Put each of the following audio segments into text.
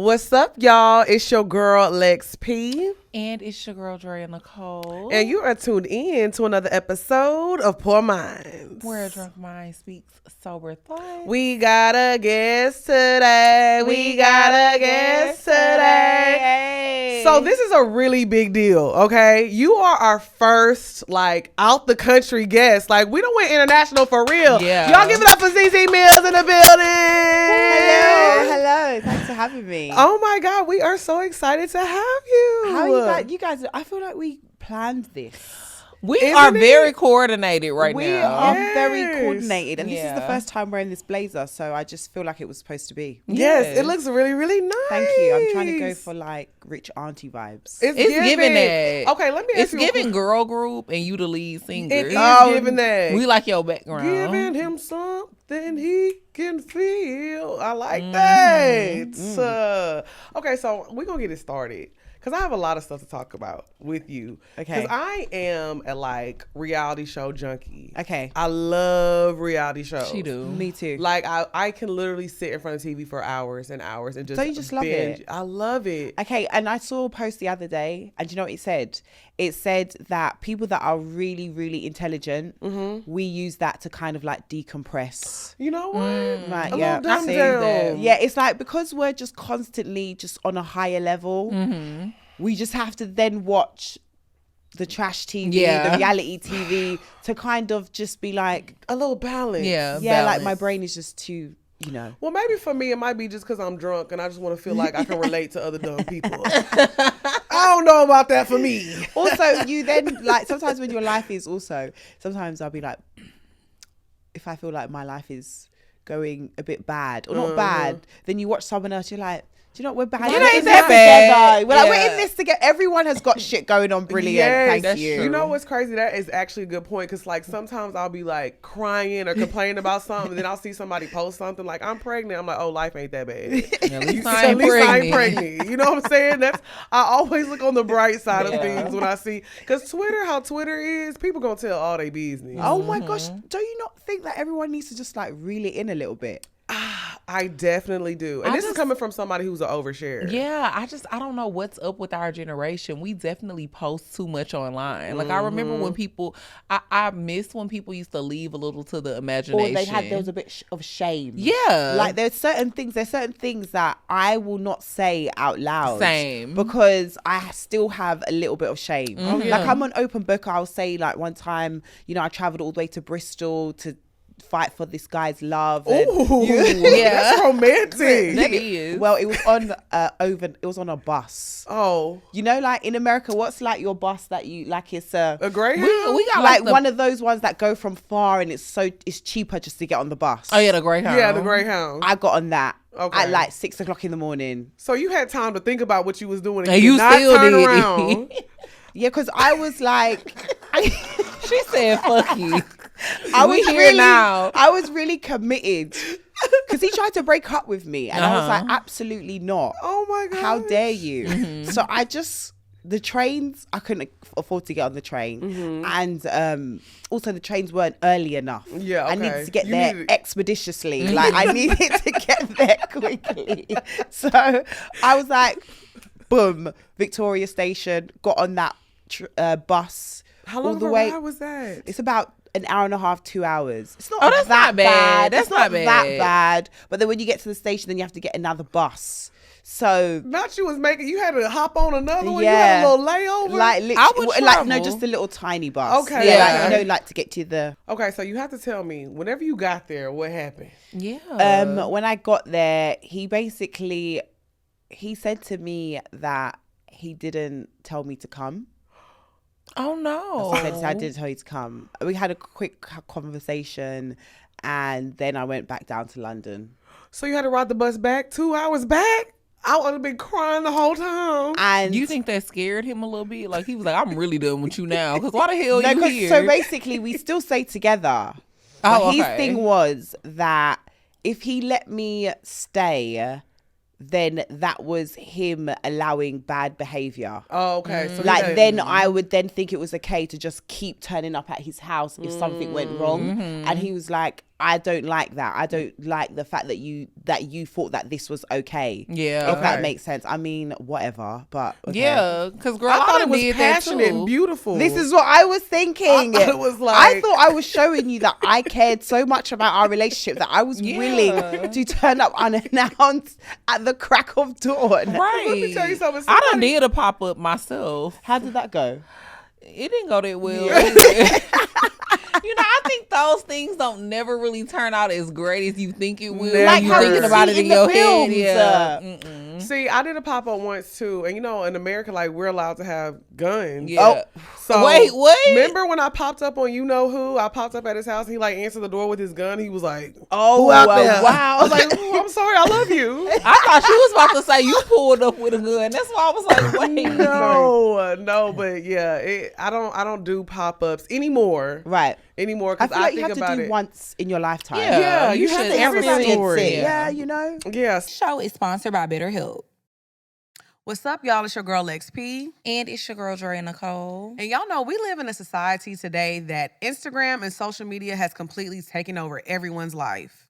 What's up, y'all? It's your girl, Lex P. And it's your girl, Drea Nicole. And you are tuned in to another episode of Poor Minds, where a drunk mind speaks sober thoughts. We got a guest today. So this is a really big deal, okay? You are our first, out the country guest. We don't went international for real. Yeah. Y'all give it up for Zeze Millz in the building. Hello. Thanks for having me. Oh my God, we are so excited to have you. How are you guys? You guys, I feel like we planned this. We are very coordinated now. We are very coordinated. And this is the first time wearing this blazer, so I just feel like it was supposed to be. Yes, it looks really, really nice. Thank you. I'm trying to go for rich auntie vibes. It's giving that. Okay, let me ask you. It's giving girl group and you the lead singer. It is giving that. We like your background. Giving him something he can feel. I like that. Okay, so we're going to get it started. Because I have a lot of stuff to talk about with you. Okay. Because I am a reality show junkie. Okay. I love reality shows. She do. Me too. I can literally sit in front of TV for hours and hours and just Don't you just love it? I love it. Okay, and I saw a post the other day, and do you know what it said? It said that people that are really, really intelligent, we use that to kind of decompress. You know what? Right, A yeah. little dumb See? down. Yeah, it's because we're just constantly just on a higher level, we just have to then watch the trash TV, the reality TV to kind of just be A little balance. yeah, balance. my brain is just too, Well, maybe for me, it might be just because I'm drunk and I just want to feel like I can relate to other dumb people. I don't know about that for me. Also, you then sometimes when your life is sometimes I'll be if I feel like my life is going a bit bad or not bad, then you watch someone else, you're like, do you know what, we're bad. It We're ain't in that this bad. together. We're in this together. Everyone has got shit going on. Brilliant. Yes, Thank that's you. true. You know what's crazy? That is actually a good point because sometimes I'll be crying or complaining about something, and then I'll see somebody post something I'm pregnant. I'm like, oh, life ain't that bad. At least At least I ain't pregnant. You know what I'm saying? I always look on the bright side of things when I see, because how Twitter is, people gonna tell all their business. Oh my gosh. Do you not think that everyone needs to just reel it in a little bit? I definitely do. And this is coming from somebody who's an oversharer. Yeah, I don't know what's up with our generation. We definitely post too much online. I remember when people, I miss when people used to leave a little to the imagination. Or there was a bit of shame. Yeah. There's certain things that I will not say out loud. Same. Because I still have a little bit of shame. I'm an open book. I'll say one time, I traveled all the way to Bristol to fight for this guy's love. Ooh, that's romantic. That is. Well, it was on it was on a bus. Oh, in America, what's your bus that you it's a Greyhound? We got one of those ones that go from far and it's cheaper just to get on the bus. Oh yeah, the Greyhound. Yeah, the Greyhound. I got on that Okay. at 6 o'clock in the morning. So you had time to think about what you was doing, And you did not still turn did. around. Yeah, because I was She said, "Fuck you." I was here now. I was really committed because he tried to break up with me, and I was absolutely not. Oh my God! How dare you? So the trains, I couldn't afford to get on the train, and also the trains weren't early enough. Yeah, okay. I needed to get there expeditiously. I needed to get there quickly. So I was boom, Victoria Station, got on that bus. How long all the of a way ride was that? It's about an hour and a half, 2 hours. It's not that's that not bad. That's It's not not that bad. bad. But then when you get to the station, then you have to get another bus. So Not you had to hop on another one. Yeah. You had a little layover. I would no, travel. just a little tiny bus. Okay. Yeah, Yeah. to get to the. Okay, so you have to tell me whenever you got there, what happened? Yeah. When I got there, he said to me that he didn't tell me to come. Oh no. He said, I didn't tell you to come. We had a quick conversation, and then I went back down to London. So you had to ride the bus back 2 hours back? I would have been crying the whole time. And Do you think that scared him a little bit? He was like, "I'm really done with you now." Because why the hell no, you 'cause- here? so basically we still stay together. Oh, But his okay. thing was that if he let me stay, then that was him allowing bad behavior. Oh, okay. So Like then I would then think it was okay to just keep turning up at his house if something went wrong. And he was like, I don't like that. I don't like the fact that you thought that this was okay. Yeah. If that makes sense. I mean, whatever. But okay. Yeah, because girl, I thought it done was did that passionate too. and beautiful. This is what I was thinking. I thought it was like- I thought I was showing you that I cared so much about our relationship that I was willing to turn up unannounced at the crack of dawn. Right. Let me tell you something. I done Somebody- did a pop up myself. How did that go? It didn't go that well. either. You know, I think those things don't never really turn out as great as you think it will. Like you how thinking you about see it in in the your head. films, Yeah. See, I did a pop up once too, and you know, in America, like we're allowed to have guns. Yeah. So Wait, what? Remember when I popped up on You Know Who? I popped up at his house. And he like answered the door with his gun. He was like, Oh, "Who out there?" wow. I was like, "Oh, I'm sorry, I love you." I thought she was about to say you pulled up with a gun. That's why I was like, wait. No, but yeah, I don't do pop ups anymore. Right. Anymore I because feel like you think have to about do it. once in your lifetime. Yeah, you should should Experience story. it. Yeah, you know. Yes. This show is sponsored by BetterHelp. What's up, y'all? It's your girl XP. And it's your girl, Dre Nicole. And y'all know we live in a society today that Instagram and social media has completely taken over everyone's life.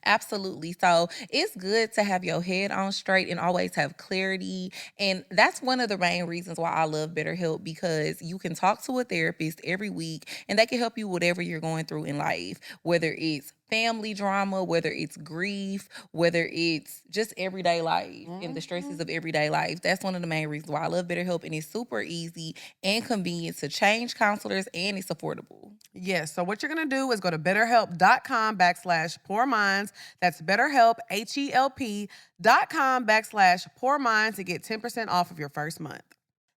Absolutely. So it's good to have your head on straight and always have clarity. And that's one of the main reasons why I love BetterHelp, because you can talk to a therapist every week and they can help you whatever you're going through in life, whether it's family drama, whether it's grief, whether it's just everyday life and the stresses of everyday life. That's one of the main reasons why I love BetterHelp, and it's super easy and convenient to change counselors, and it's affordable. Yes, so what you're going to do is go to betterhelp.com/poorminds. That's BetterHelp, HELP.com/poorminds to get 10% off of your first month.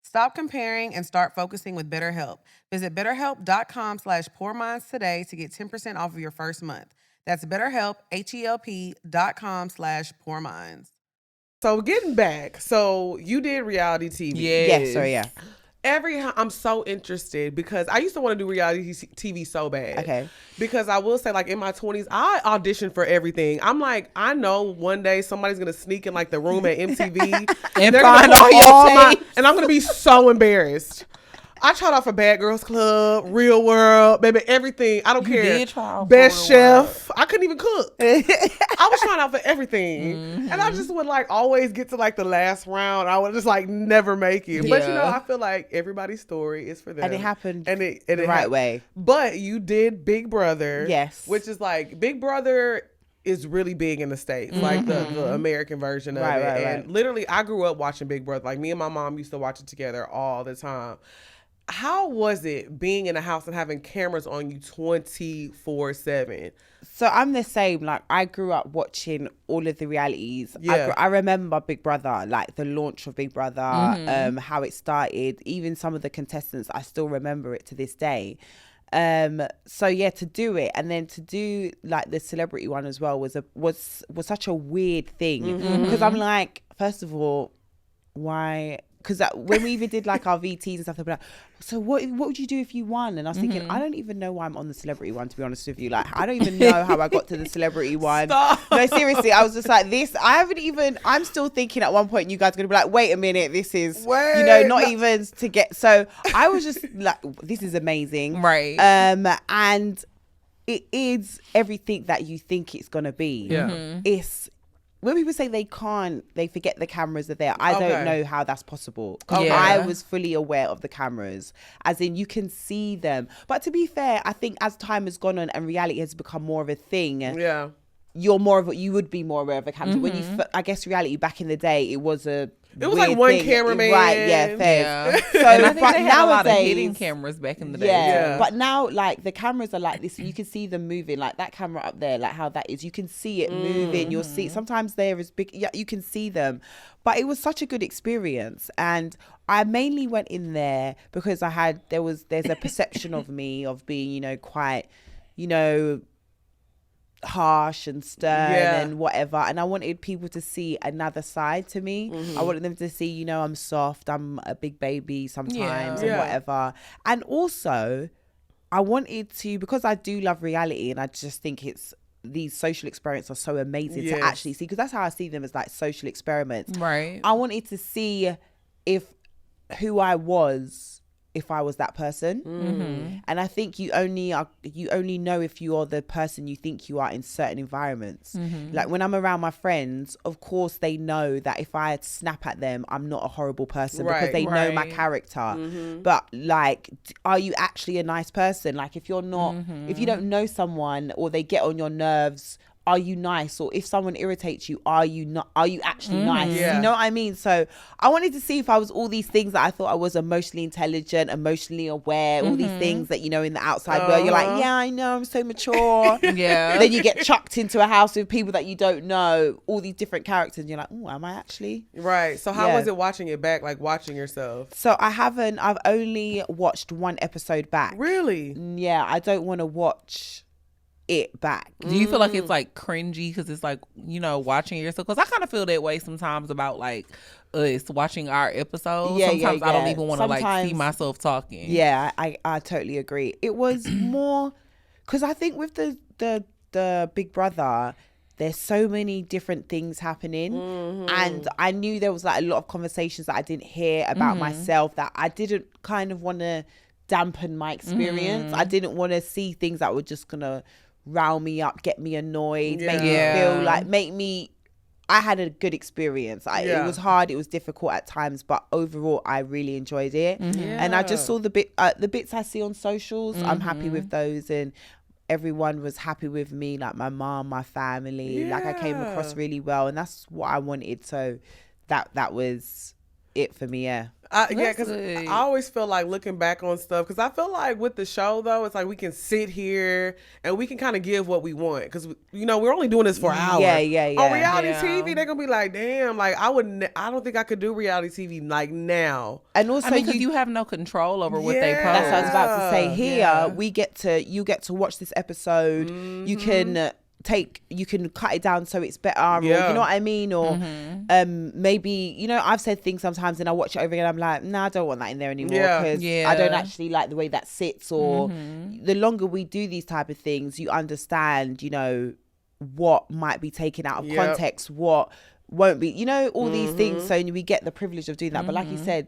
Stop comparing and start focusing with BetterHelp. Visit betterhelp.com/poorminds today to get 10% off of your first month. That's BetterHelp, HELP.com/poorminds. So getting back, so you did reality TV. Yes, so yeah. I'm so interested because I used to want to do reality TV so bad. Okay. Because I will say, like, in my 20s, I auditioned for everything. I'm like, I know one day somebody's going to sneak in, like, the room at MTV. And they're find gonna all pull your my, tapes. and I'm going to be so embarrassed. I tried out for Bad Girls Club, Real World, baby, everything. I don't You care. did try out for Best Real World. Chef. I couldn't even cook. I was trying out for everything. And I just would like always get to like the last round. I would just like never make it. But you know, Yeah. I feel like everybody's story is for them. And it happened the the right way. But you did Big Brother. Yes. Which is like, Big Brother is really big in the States, like the American version of Right, it. right, And right. literally, I grew up watching Big Brother. Like, me and my mom used to watch it together all the time. How was it being in a house and having cameras on you 24/7? So I'm the same. Like, I grew up watching all of the realities. Yeah. I remember Big Brother, like the launch of Big Brother, how it started. Even some of the contestants, I still remember it to this day. So yeah, to do it and then to do like the celebrity one as well was such a weird thing, because I'm like, first of all, why? Because when we even did like our VTs and stuff, they'd be like, so what would you do if you won? And I was thinking, I don't even know why I'm on the celebrity one, to be honest with you. Like, I don't even know how I got to the celebrity one. Stop. No, seriously, I was just like, I'm still thinking at one point you guys are going to be like, wait a minute, this is, even to get. So I was just like, this is amazing. Right. And it is everything that you think it's going to be. Yeah. It's, when people say they forget the cameras are there, I Okay. don't know how that's possible. Yeah. I was fully aware of the cameras, as in you can see them. But to be fair, I think as time has gone on and reality has become more of a thing, Yeah. you would be more aware of the cameras. When I guess reality back in the day, it was a It was like weird one thing. cameraman. Right, yeah, fair. Yeah. So, And I think but they had a lot of nowadays- hidden cameras back in the day. Yeah. Yeah. But now, like, the cameras are like this. You can see them moving. Like, that camera up there, like how that is. You can see it moving. You'll see. Sometimes they're as big. Yeah, you can see them. But it was such a good experience. And I mainly went in there because there's a perception of me of being, quite, harsh and stern Yeah. and whatever, and I wanted people to see another side to me. I wanted them to see, I'm soft, I'm a big baby sometimes, and Yeah. whatever. And also I wanted to, because I do love reality and I just think it's these social experiments are so amazing Yes. to actually see, because that's how I see them, as like social experiments. Right. I wanted to see who I was if I was that person. And I think you only know if you are the person you think you are in certain environments. Like when I'm around my friends, of course they know that if I snap at them, I'm not a horrible person, because they know my character. But like, are you actually a nice person? Like if you're not, if you don't know someone or they get on your nerves, are you nice? Or if someone irritates you, are you actually nice? Yeah. You know what I mean? So I wanted to see if I was all these things that I thought I was: emotionally intelligent, emotionally aware, all these things that, you know, in the outside world, you're like, yeah, I know, I'm so mature. Yeah. Then you get chucked into a house with people that you don't know, all these different characters, and you're like, oh, am I actually? Right. So how Yeah. was it watching it back, like watching yourself? So I've only watched one episode back. Really? Yeah, I don't want to watch it back. Do you feel like it's like cringy because it's like, you know, watching yourself? Because I kind of feel that way sometimes about like us watching our episodes. Yeah, sometimes I don't yeah. even want to like see Sometimes- myself talking. Yeah, I totally agree. It was more because I think with the Big Brother, there's so many different things happening, and I knew there was like a lot of conversations that I didn't hear about myself, that I didn't kind of want to dampen my experience. I didn't want to see things that were just gonna rile me up, get me annoyed, make me feel like, I had a good experience. It was hard, it was difficult at times, but overall I really enjoyed it. And I just saw the bits I see on socials. I'm happy with those, and everyone was happy with me, like my mom, my family. Like I came across really well, and that's what I wanted. So that was it for me. Yeah. Because I always feel like looking back on stuff, because I feel like with the show though, it's like we can sit here and we can kind of give what we want, because you know we're only doing this for an hour. Yeah. On reality TV, they're gonna be like, damn, like I don't think I could do reality TV like now. And also, I mean, because you have no control over what they post. That's what I was about to say. Here, you get to watch this episode. You can you can cut it down so it's better, or you know what I mean, or maybe, you know, I've said things sometimes and I watch it over again, I'm like, nah, I don't want that in there anymore, because I don't actually like the way that sits. Or the longer we do these type of things, you understand, you know, what might be taken out of context, what won't be, you know, all these things. So we get the privilege of doing that, but like you said,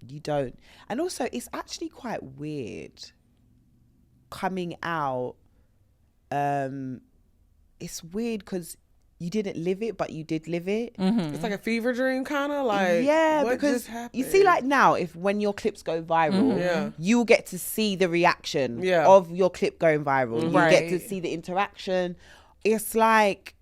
you don't. And also, it's actually quite weird coming out. It's weird because you didn't live it, but you did live it. It's like a fever dream, kind of like, what because just happened? you see, like now, when your clips go viral, you'll get to see the reaction of your clip going viral. You get to see the interaction. It's like,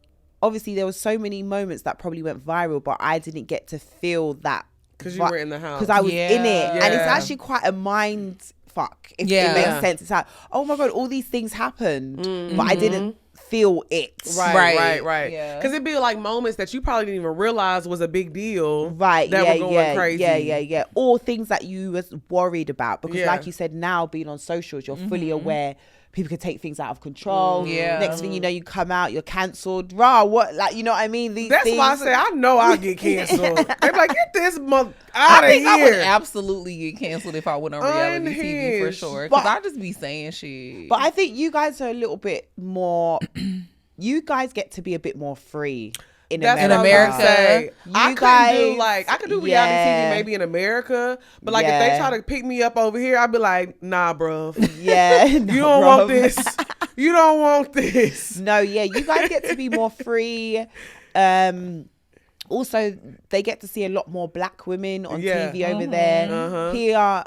obviously there was so many moments that probably went viral, but I didn't get to feel that because you were in the house, because I was in it, and it's actually quite a mind fuck, if it makes sense. It's like, oh my god, all these things happened, but I didn't feel it. Right. Yeah. Because it'd be like moments that you probably didn't even realize was a big deal. Right. That were going crazy. Yeah. Or things that you was worried about. Because like you said, now being on socials, you're fully aware. People can take things out of control. Next thing you know, you come out, you're cancelled. What? Like, you know what I mean? That's things. why I say I know I'll get canceled. They're like, get this month out of here. I would absolutely get canceled if I went on reality TV for sure. Because I just be saying shit. But I think you guys are a little bit more. You guys get to be a bit more free. In America. I could do reality TV maybe in America, but like if they try to pick me up over here, I'd be like, nah, bro. Yeah, you don't want this. You don't want this. No, you guys get to be more free. Also, they get to see a lot more black women on TV over there. Here,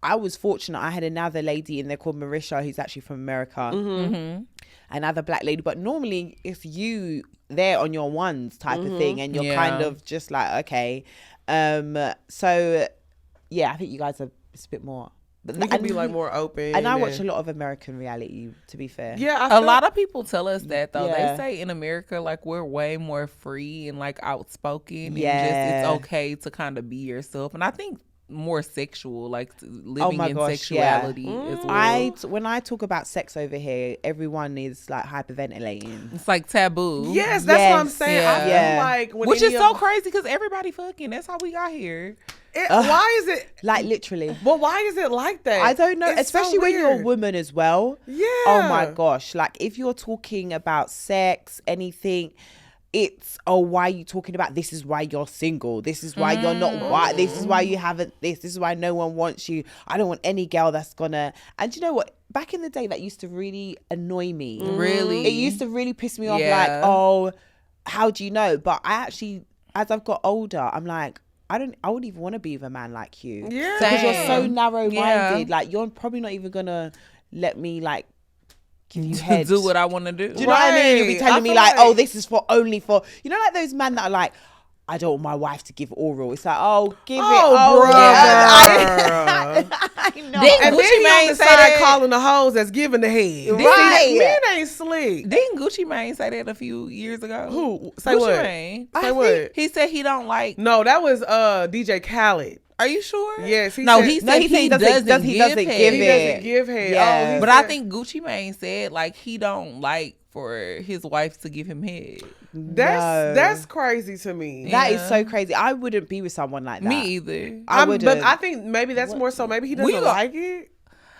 I was fortunate. I had another lady in there called Marisha, who's actually from America. Another black lady, but normally if you there on your ones type of thing, and you're kind of just like, okay, so I think you guys are a bit more, but we can be like more open. And I watch a lot of American reality, to be fair. A lot of people tell us that though. They say in America, like, we're way more free and like outspoken, and just it's okay to kind of be yourself. And I think more sexual, like living in sexuality as well. When I talk about sex over here, everyone is like hyperventilating. It's like taboo. Yes, that's what I'm saying. I feel like which is so crazy because everybody fucking. That's how we got here. Why is it? Like literally. Well, why is it like that? I don't know, It's especially so when you're a weird. woman as well. Yeah. Oh my gosh. Like if you're talking about sex, anything, it's, oh, why are you talking about this is why you're single. This is why you're not why this is why you haven't this is why no one wants you. I don't want any girl that's gonna. And you know what? Back in the day that used to really annoy me. Really? It used to really piss me off, Yeah. like, oh, how do you know? But I actually, as I've got older, I'm like, I wouldn't even want to be with a man like you. Yeah. Because you're so Same. narrow-minded. Yeah. Like, you're probably not even gonna let me, like, give you head. Do what I want to do. Do you know what I mean? You'll be Right. telling I me feel like, like- oh, this is for only for, you know, like those men that are like, I don't want my wife to give oral. It's like, oh, give it. Oh, Oh, brother. I know. Didn't And Gucci then he on Mane the say side that? calling the hoes that's giving the head. Right. Men ain't slick. Didn't Gucci Mane say that a few years ago? Who? Say Gucci what? Mane. Say what? He said he don't like. No, that was DJ Khaled. Are you sure? Yes, he no, said- he No, said he said he doesn't he give doesn't head. give He it. doesn't give head. Yeah. Oh, he But I said- think Gucci Mane said like he don't like for his wife to give him head. that's crazy to me. That is Yeah. so crazy. I wouldn't be with someone like that. Me either. I But wouldn't. I think maybe that's more so. Maybe he doesn't We- like it.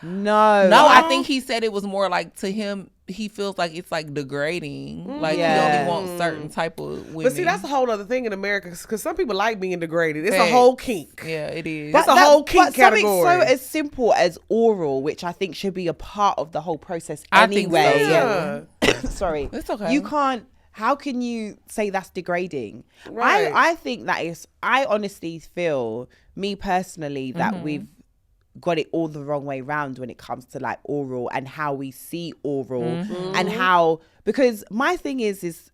No. No, I think he said it was more like to him. He feels like it's like degrading. Like Yeah. he only wants certain type of women. But see, that's a whole other thing in America because some people like being degraded. It's a Facts. whole kink. Yeah, it is. That's a whole kink but something category. so as simple as oral, which I think should be a part of the whole process I think so, anyway. Yeah. Sorry. It's okay. You can't. How can you say that's degrading? Right. I think that is. I honestly feel, me personally, that we've got it all the wrong way round when it comes to like oral and how we see oral and how, because my thing is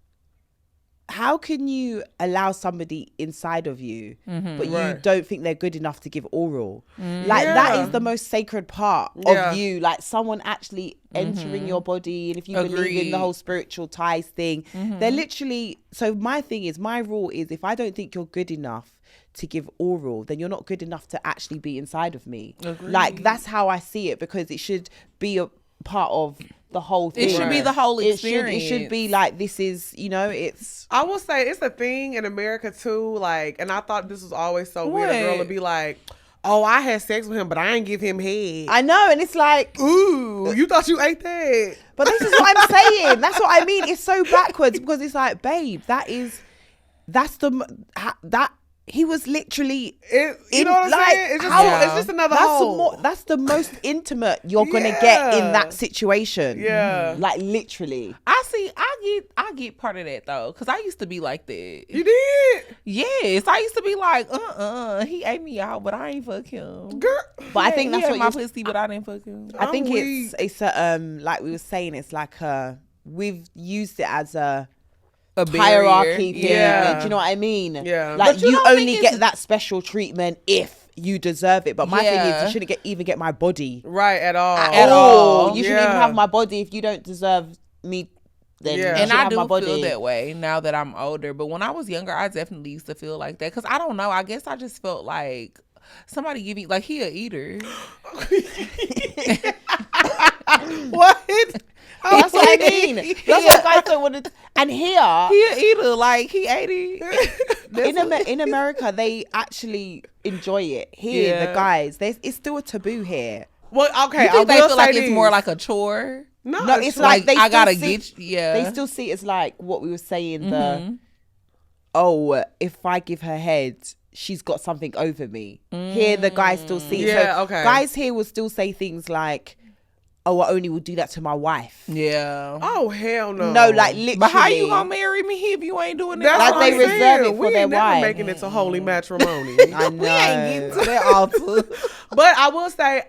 how can you allow somebody inside of you but you Right. don't think they're good enough to give oral? Like that Yeah. is the most sacred part Yeah. of you, like someone actually entering your body. And if you believe in Agreed. the whole spiritual ties thing, they're literally, so my thing is, my rule is, if I don't think you're good enough to give oral, then you're not good enough to actually be inside of me. Like that's how I see it, because it should be a part of the whole thing. It should be the whole experience. It should be like, this is, you know, it's I will say it's a thing in America too. Like, and I thought this was always so weird. A girl What? would be like, "Oh, I had sex with him, but I ain't give him head." I know, and it's like, Ooh, you thought you ate that? but this is what I'm saying. That's what I mean. It's so backwards, because it's like, babe, that he was literally You know what I'm saying? It's just, how- it's just another hole. that's the most intimate you're gonna get in Yeah. that situation. Yeah. Like literally. I get part of that though, because I used to be like that. You did, Yes, I used to be like, he ate me out, but I ain't fuck him. girl. But I think he that's ate what my you, pussy, but I didn't fuck him. I think I'm weak. it's like we were saying, it's like we've used it as a A hierarchy barrier. thing. Yeah. Do you know what I mean? Yeah. Like But you you don't only think get it's- that special treatment if you deserve it. But my thing is, Yeah. you shouldn't even get my body Right at all. At Oh, all. you shouldn't even Yeah. have my body if you don't deserve me. Then Yeah. you And shouldn't I have do my body. feel that way now that I'm older. But when I was younger, I definitely used to feel like that. Because I don't know. I guess I just felt like somebody give me, like, he a eater. What? That's what I mean. That's what guys don't want to. And here He a eater. Like, he ate it. in America, they actually enjoy it. Here, the Yeah. guys, it's still a taboo here. Well, okay. You think I they will feel say like it's this. more like a chore? No, It's like they I still gotta see, get you. Yeah. They still see it as like what we were saying. If I give her head, she's got something over me. Here, the guys still see it. Yeah, So okay. Guys here will still say things like, "Oh, I only will do that to my wife." Yeah. Oh hell no. No, like literally. But how you gonna marry me if you ain't doing that? That's Like what they I'm reserve saying. it for We their ain't never wife. making it to holy matrimony. I know. We ain't getting to that altar. But I will say,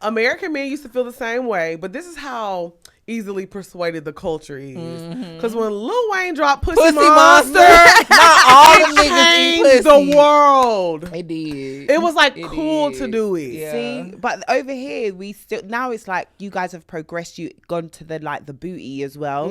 American men used to feel the same way. But this is how easily persuaded the culture is. Because when Lil Wayne dropped Pussy Monster, not all them it niggas eat changed pussy. the world. It did. It was like It cool did. to do it. Yeah. See, but over here we still, now it's like you guys have progressed. You gone to the booty as well.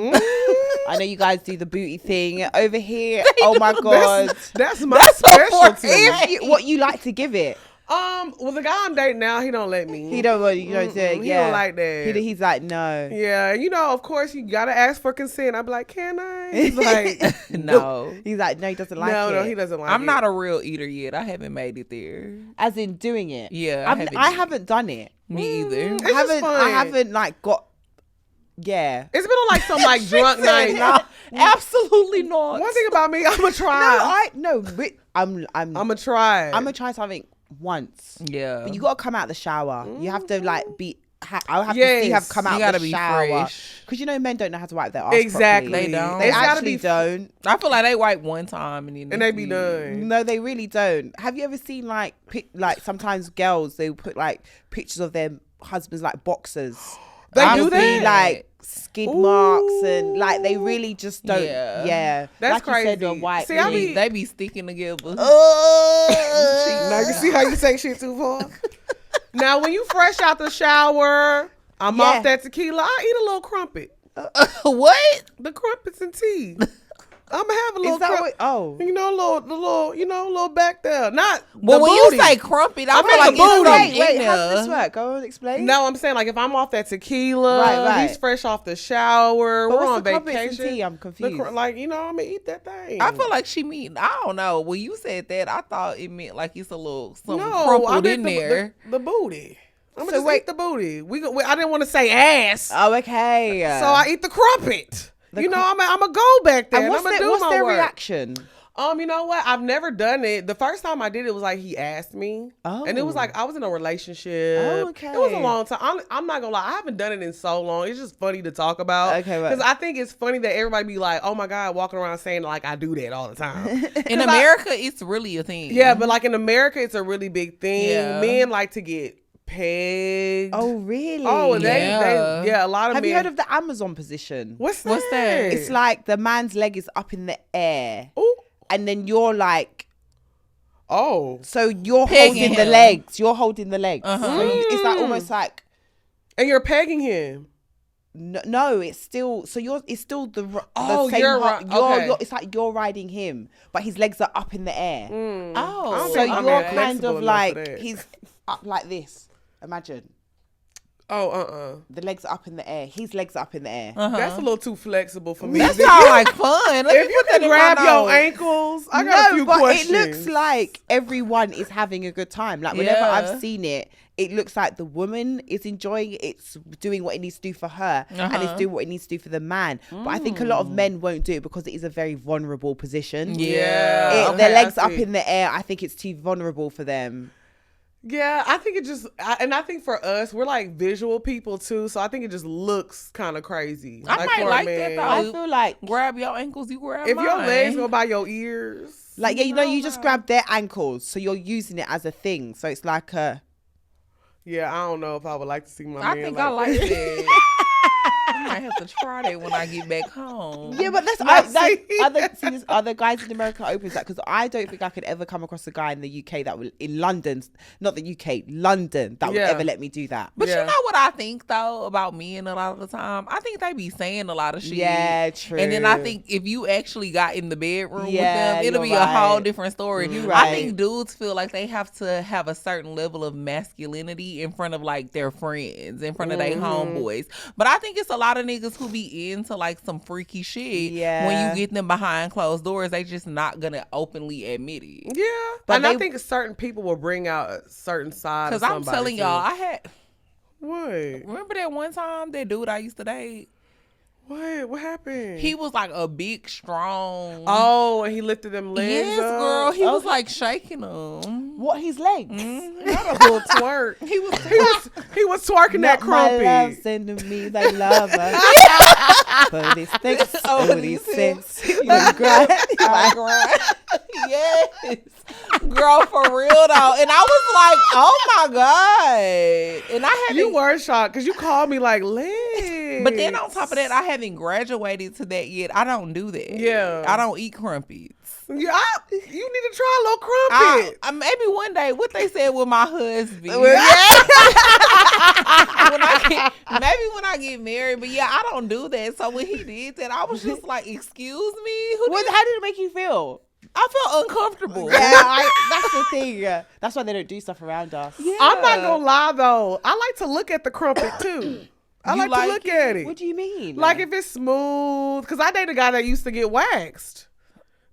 I know you guys do the booty thing over here. Oh my god, That's my If specialty. what you like to give it. Well, the guy I'm dating now, he don't let me. He don't want you know what I'm saying? He Yeah. don't like that. He's like, no. Yeah, you know, of course, you gotta ask for consent. I'm like, can I? He's like, No. He's like, no, he doesn't like it. no, he doesn't like it. I'm not a real eater yet. I haven't made it there. As in doing it. Yeah, I haven't done it. Me either. It's just fun. I haven't like got. Yeah. It's been on like some like drunk night. No. Absolutely not. One thing about me, I'm gonna try. I'm gonna try. I'm gonna try something once. Yeah. But you gotta come out the shower. You have to like be. I'll have to see have come out You gotta the be shower fresh. because you know men don't know how to wipe their ass Exactly. properly. They don't. They It's gotta actually be don't. I feel like they wipe one time and then and they be done. No, they really don't. Have you ever seen like sometimes girls they put like pictures of their husbands like boxers. They That do would be, that? like skid marks and like they really just don't. Yeah. Yeah, That's like you said, crazy. they're white. See, I really. be- They be sticking together. Now you see how you take shit too far. Now when you fresh out the shower, I'm Yeah. off that tequila. I eat a little crumpet. What? The crumpets and tea. I'm gonna have a little. Is that what? Oh, You know, little back there. Not. Well, the when booty. you say crumpet, I I feel mean like the booty. it's wait, in how does this there. work? Go on, explain. No, I'm saying like if I'm off that tequila, Right. he's fresh off the shower. But We're what's on the crumpets and vacation. tea? I'm The confused. like I'm gonna eat that thing. I feel like she mean I don't know. When you said that, I thought it meant like it's a little something no, crumpled I in meant there. the booty. I'm gonna So just wait- eat the booty. I didn't want to say ass, Oh, okay. so I eat the crumpet. I'm gonna go back there. And I'm gonna do what's my their work. reaction? You know what? I've never done it. The first time I did it was like he asked me. And it was Oh. like I was in a relationship. Oh, okay. It was a long time. I'm not gonna lie. I haven't done it in so long. It's just funny to talk about. Okay, right. Because I think it's funny that everybody be like, oh my God, walking around saying like I do that all the time. In America, it's really a thing. Yeah, but like in America, it's a really big thing. Yeah. Men like to get pegged. Oh, really? Oh, and Yeah. a lot of Have men. you heard of the Amazon position? What's that? What's that? It's like the man's leg is up in the air, Ooh. and then you're like, Oh. so you're Pegging holding the him. legs. You're holding the legs. Uh-huh. So it's like almost like And you're pegging him. no, it's still so it's still the Oh, same you're height. ri- okay. It's like you're riding him, but his legs are up in the air. Oh, So I'm you're not kind flexible of enough like for that. he's up like this. Imagine Oh, the legs are up in the air. His legs are up in the air. That's a little too flexible for me. that sounds like fun. Let If me you put that can in my grab your notes. ankles, I got a few but questions. it looks like everyone is having a good time. Like whenever Yeah. I've seen it, it looks like the woman is enjoying it. It's doing what it needs to do for her, and it's doing what it needs to do for the man. But I think a lot of men won't do it because it is a very vulnerable position. Yeah. Okay, Their I legs up see. in the air. I think it's too vulnerable for them. Yeah, I think it just, and I think for us, we're like visual people too, so I think it just looks kind of crazy. I might for a like that, man. though. I feel like Grab your ankles, you grab If mine. your legs go by your ears, like you know, you just grab their ankles, so you're using it as a thing. So it's like a yeah, I don't know if I would like to see my I man. think I like that. I might have to try that when I get back home. yeah, but that's other guys in America opens that because I don't think I could ever come across a guy in the UK that will in London, not the UK, London that would Yeah. ever let me do that. But Yeah. you know what I think though about men a lot of the time? I think they be saying a lot of shit. Yeah, true. And then I think if you actually got in the bedroom Yeah, with them, it'll be you're a whole right. different story. You're I right. think dudes feel like they have to have a certain level of masculinity in front of like their friends, in front of their homeboys. But I think it's a lot of niggas who be into like some freaky shit. Yeah. When you get them behind closed doors, they just not gonna openly admit it. Yeah, But and I they- think certain people will bring out a certain side. Cause of I'm somebody, telling too. y'all, I had What? remember that one time that dude I used to date? What happened? He was like a big, strong. Oh, and he lifted them legs. yes, up? girl. He was like shaking them. What his legs? Not a little twerk. He was twerking that Not my love, crumpy. send to me thy lover. But it's thanks, Oh, oh, these these sex. You grind. I grind. Yes, girl, for real though. And I was like, oh my god. And I You haven't. were shocked because you called me like legs. But then on top of that, I haven't graduated to that yet. I don't do that. Yeah. I don't eat crumpets. you need to try a little crumpet. Maybe one day, what they said with my husband. Maybe when I get married, but yeah, I don't do that. So when he did that, I was just like, "Excuse me, How did it make you feel? I felt uncomfortable. Yeah, that's the thing. That's why they don't do stuff around us. Yeah. I'm not gonna lie though. I like to look at the crumpet too. I You like like to look it? at it. What do you mean? Like if it's smooth, because I dated a guy that used to get waxed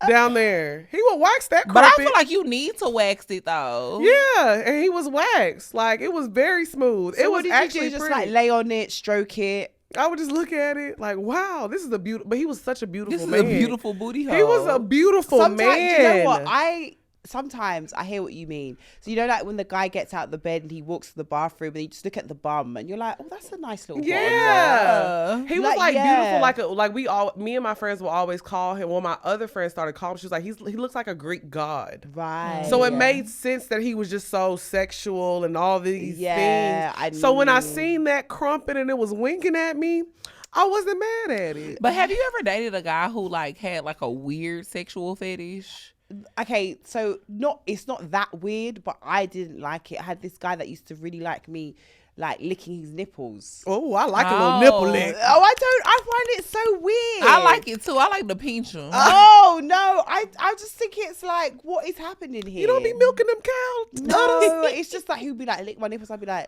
down there. He would wax that But carpet. I feel like you need to wax it though. Yeah, and he was waxed. Like it was very smooth. So it what was did actually you do? Just pretty. like lay on it, stroke it. I would just look at it like, wow, this is a beautiful. But he was such a beautiful This is man. a beautiful booty hole. He was a beautiful Sometimes, man. do you know what? Sometimes I hear what you mean. So you know, like when the guy gets out of the bed and he walks to the bathroom and you just look at the bum and you're like, oh, that's a nice little bum. Yeah, he was like yeah. beautiful, like me and my friends will always call him. Well, my other friends started calling him. She was like, he looks like a Greek god. Right. So it made sense that he was just so sexual and all these things. So when I seen that crumpet and it was winking at me, I wasn't mad at it. But have you ever dated a guy who like had like a weird sexual fetish? Okay, so it's not that weird, but I didn't like it. I had this guy that used to really like me, like licking his nipples. Oh, I like a little nipple lick. Oh, I find it so weird. I like it too. I like the pinch 'em. Oh no, I just think it's like, what is happening here? You don't be milking them cows. No, it's just like he'd be like, lick my nipples. I'd be like,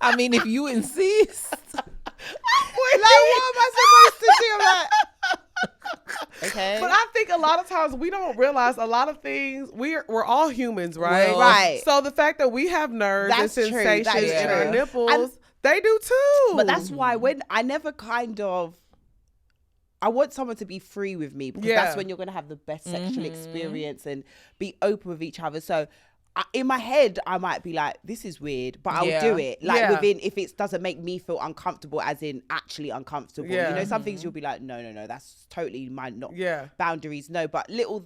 I mean, if you insist. like, what am I supposed to do? I'm like, okay. But I think a lot of times we don't realize a lot of things. We're all humans, right? Well, right. So the fact that we have nerves That's and true. sensations That is in true. our nipples, And- they do too. But that's why when I never I want someone to be free with me because that's when you're going to have the best sexual experience and be open with each other. So in my head, I might be like, this is weird, but I'll do it. Like if it doesn't make me feel uncomfortable, as in actually uncomfortable. Yeah. You know, some things you'll be like, no, that's totally my boundaries. No, but little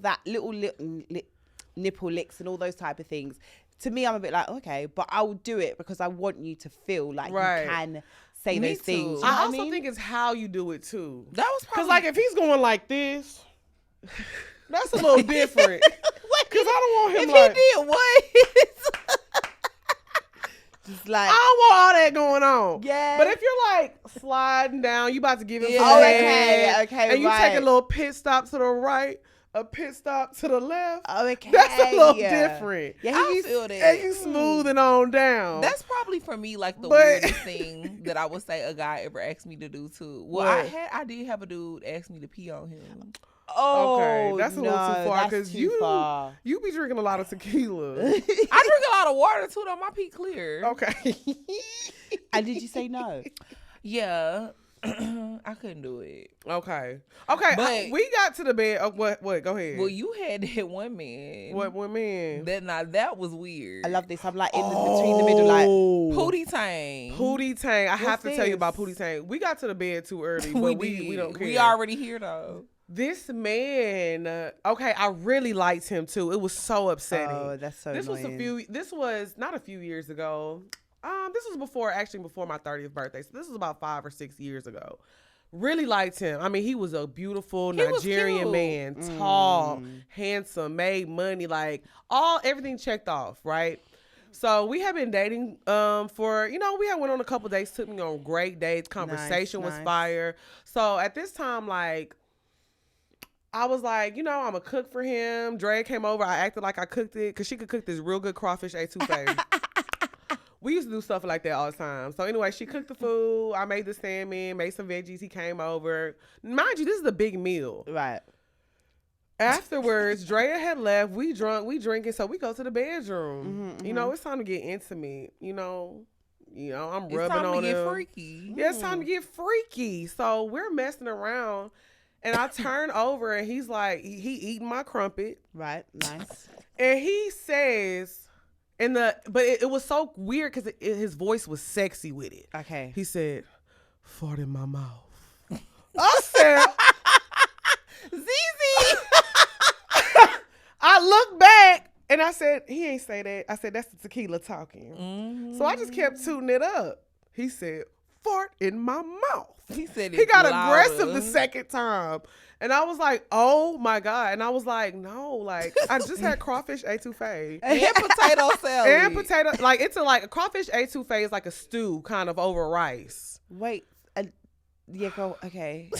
nipple licks and all those type of things. To me, I'm a bit like, okay, but I will do it because I want you to feel like you can say Me those things. too. You know I what also mean? think it's how you do it too. That was Because probably like if he's going like this, that's a little different. Because I don't want him if like. he did what? Just like, I don't want all that going on. Yeah. But if you're like sliding down, you about to give him some Oh, head, okay, and you take right. a little pit stop to the right, a pit stop to the left. oh, okay. That's a little different. Yeah, I he feel that. And you smoothing on down. That's probably for me like the But- weirdest thing that I would say a guy ever asked me to do too. Well, What? I did have a dude ask me to pee on him. Oh, okay. That's a little too far that's because too far. you be drinking a lot of tequila. I drink a lot of water too though. My pee clear. Okay. And did you say no? Yeah. I couldn't do it. Okay. But- We got to the bed. Oh, what? Go ahead. Well, you had that one man. What women? That was weird. I love this. I'm like between the middle, like, Pootie Tang. Pootie Tang. I have to What's tell you this? about Pootie Tang. We got to the bed too early, but we don't care. We already here though. This man, okay, I really liked him too. It was so upsetting. oh, that's so This annoying. this was not a few years ago. This was before my 30th birthday. So this was about 5 or 6 years ago. Really liked him. I mean, he was a beautiful He was Nigerian cute. man, tall, handsome, made money, like everything checked off, right? So we had been dating for, we had went on a couple dates, took me on great dates. Conversation was nice. fire. So at this time, like, I was like, I'm a cook for him. Dre came over. I acted like I cooked it because she could cook this real good crawfish etouffee. We used to do stuff like that all the time. So anyway, she cooked the food. I made the salmon, made some veggies. He came over. Mind you, this is a big meal. Right. Afterwards, Drea had left. We drinking. So we go to the bedroom. It's time to get intimate. I'm rubbing It's time on to get him. freaky. Yeah, it's time to get freaky. So we're messing around. And I turn over and he's like, he eating my crumpet. Right. Nice. And he says, but it was so weird because his voice was sexy with it. Okay. He said, fart in my mouth. I said, Zeze. I looked back and I said, he ain't say that. I said, that's the tequila talking. So I just kept tooting it up. He said, fart in my mouth. He said it He got louder. aggressive the second time. And I was like, oh my God. And I was like, no, like I just had crawfish etouffee. And potato salad. And potato, like it's a crawfish etouffee is like a stew kind of over rice. Wait. Yeah, go. Okay.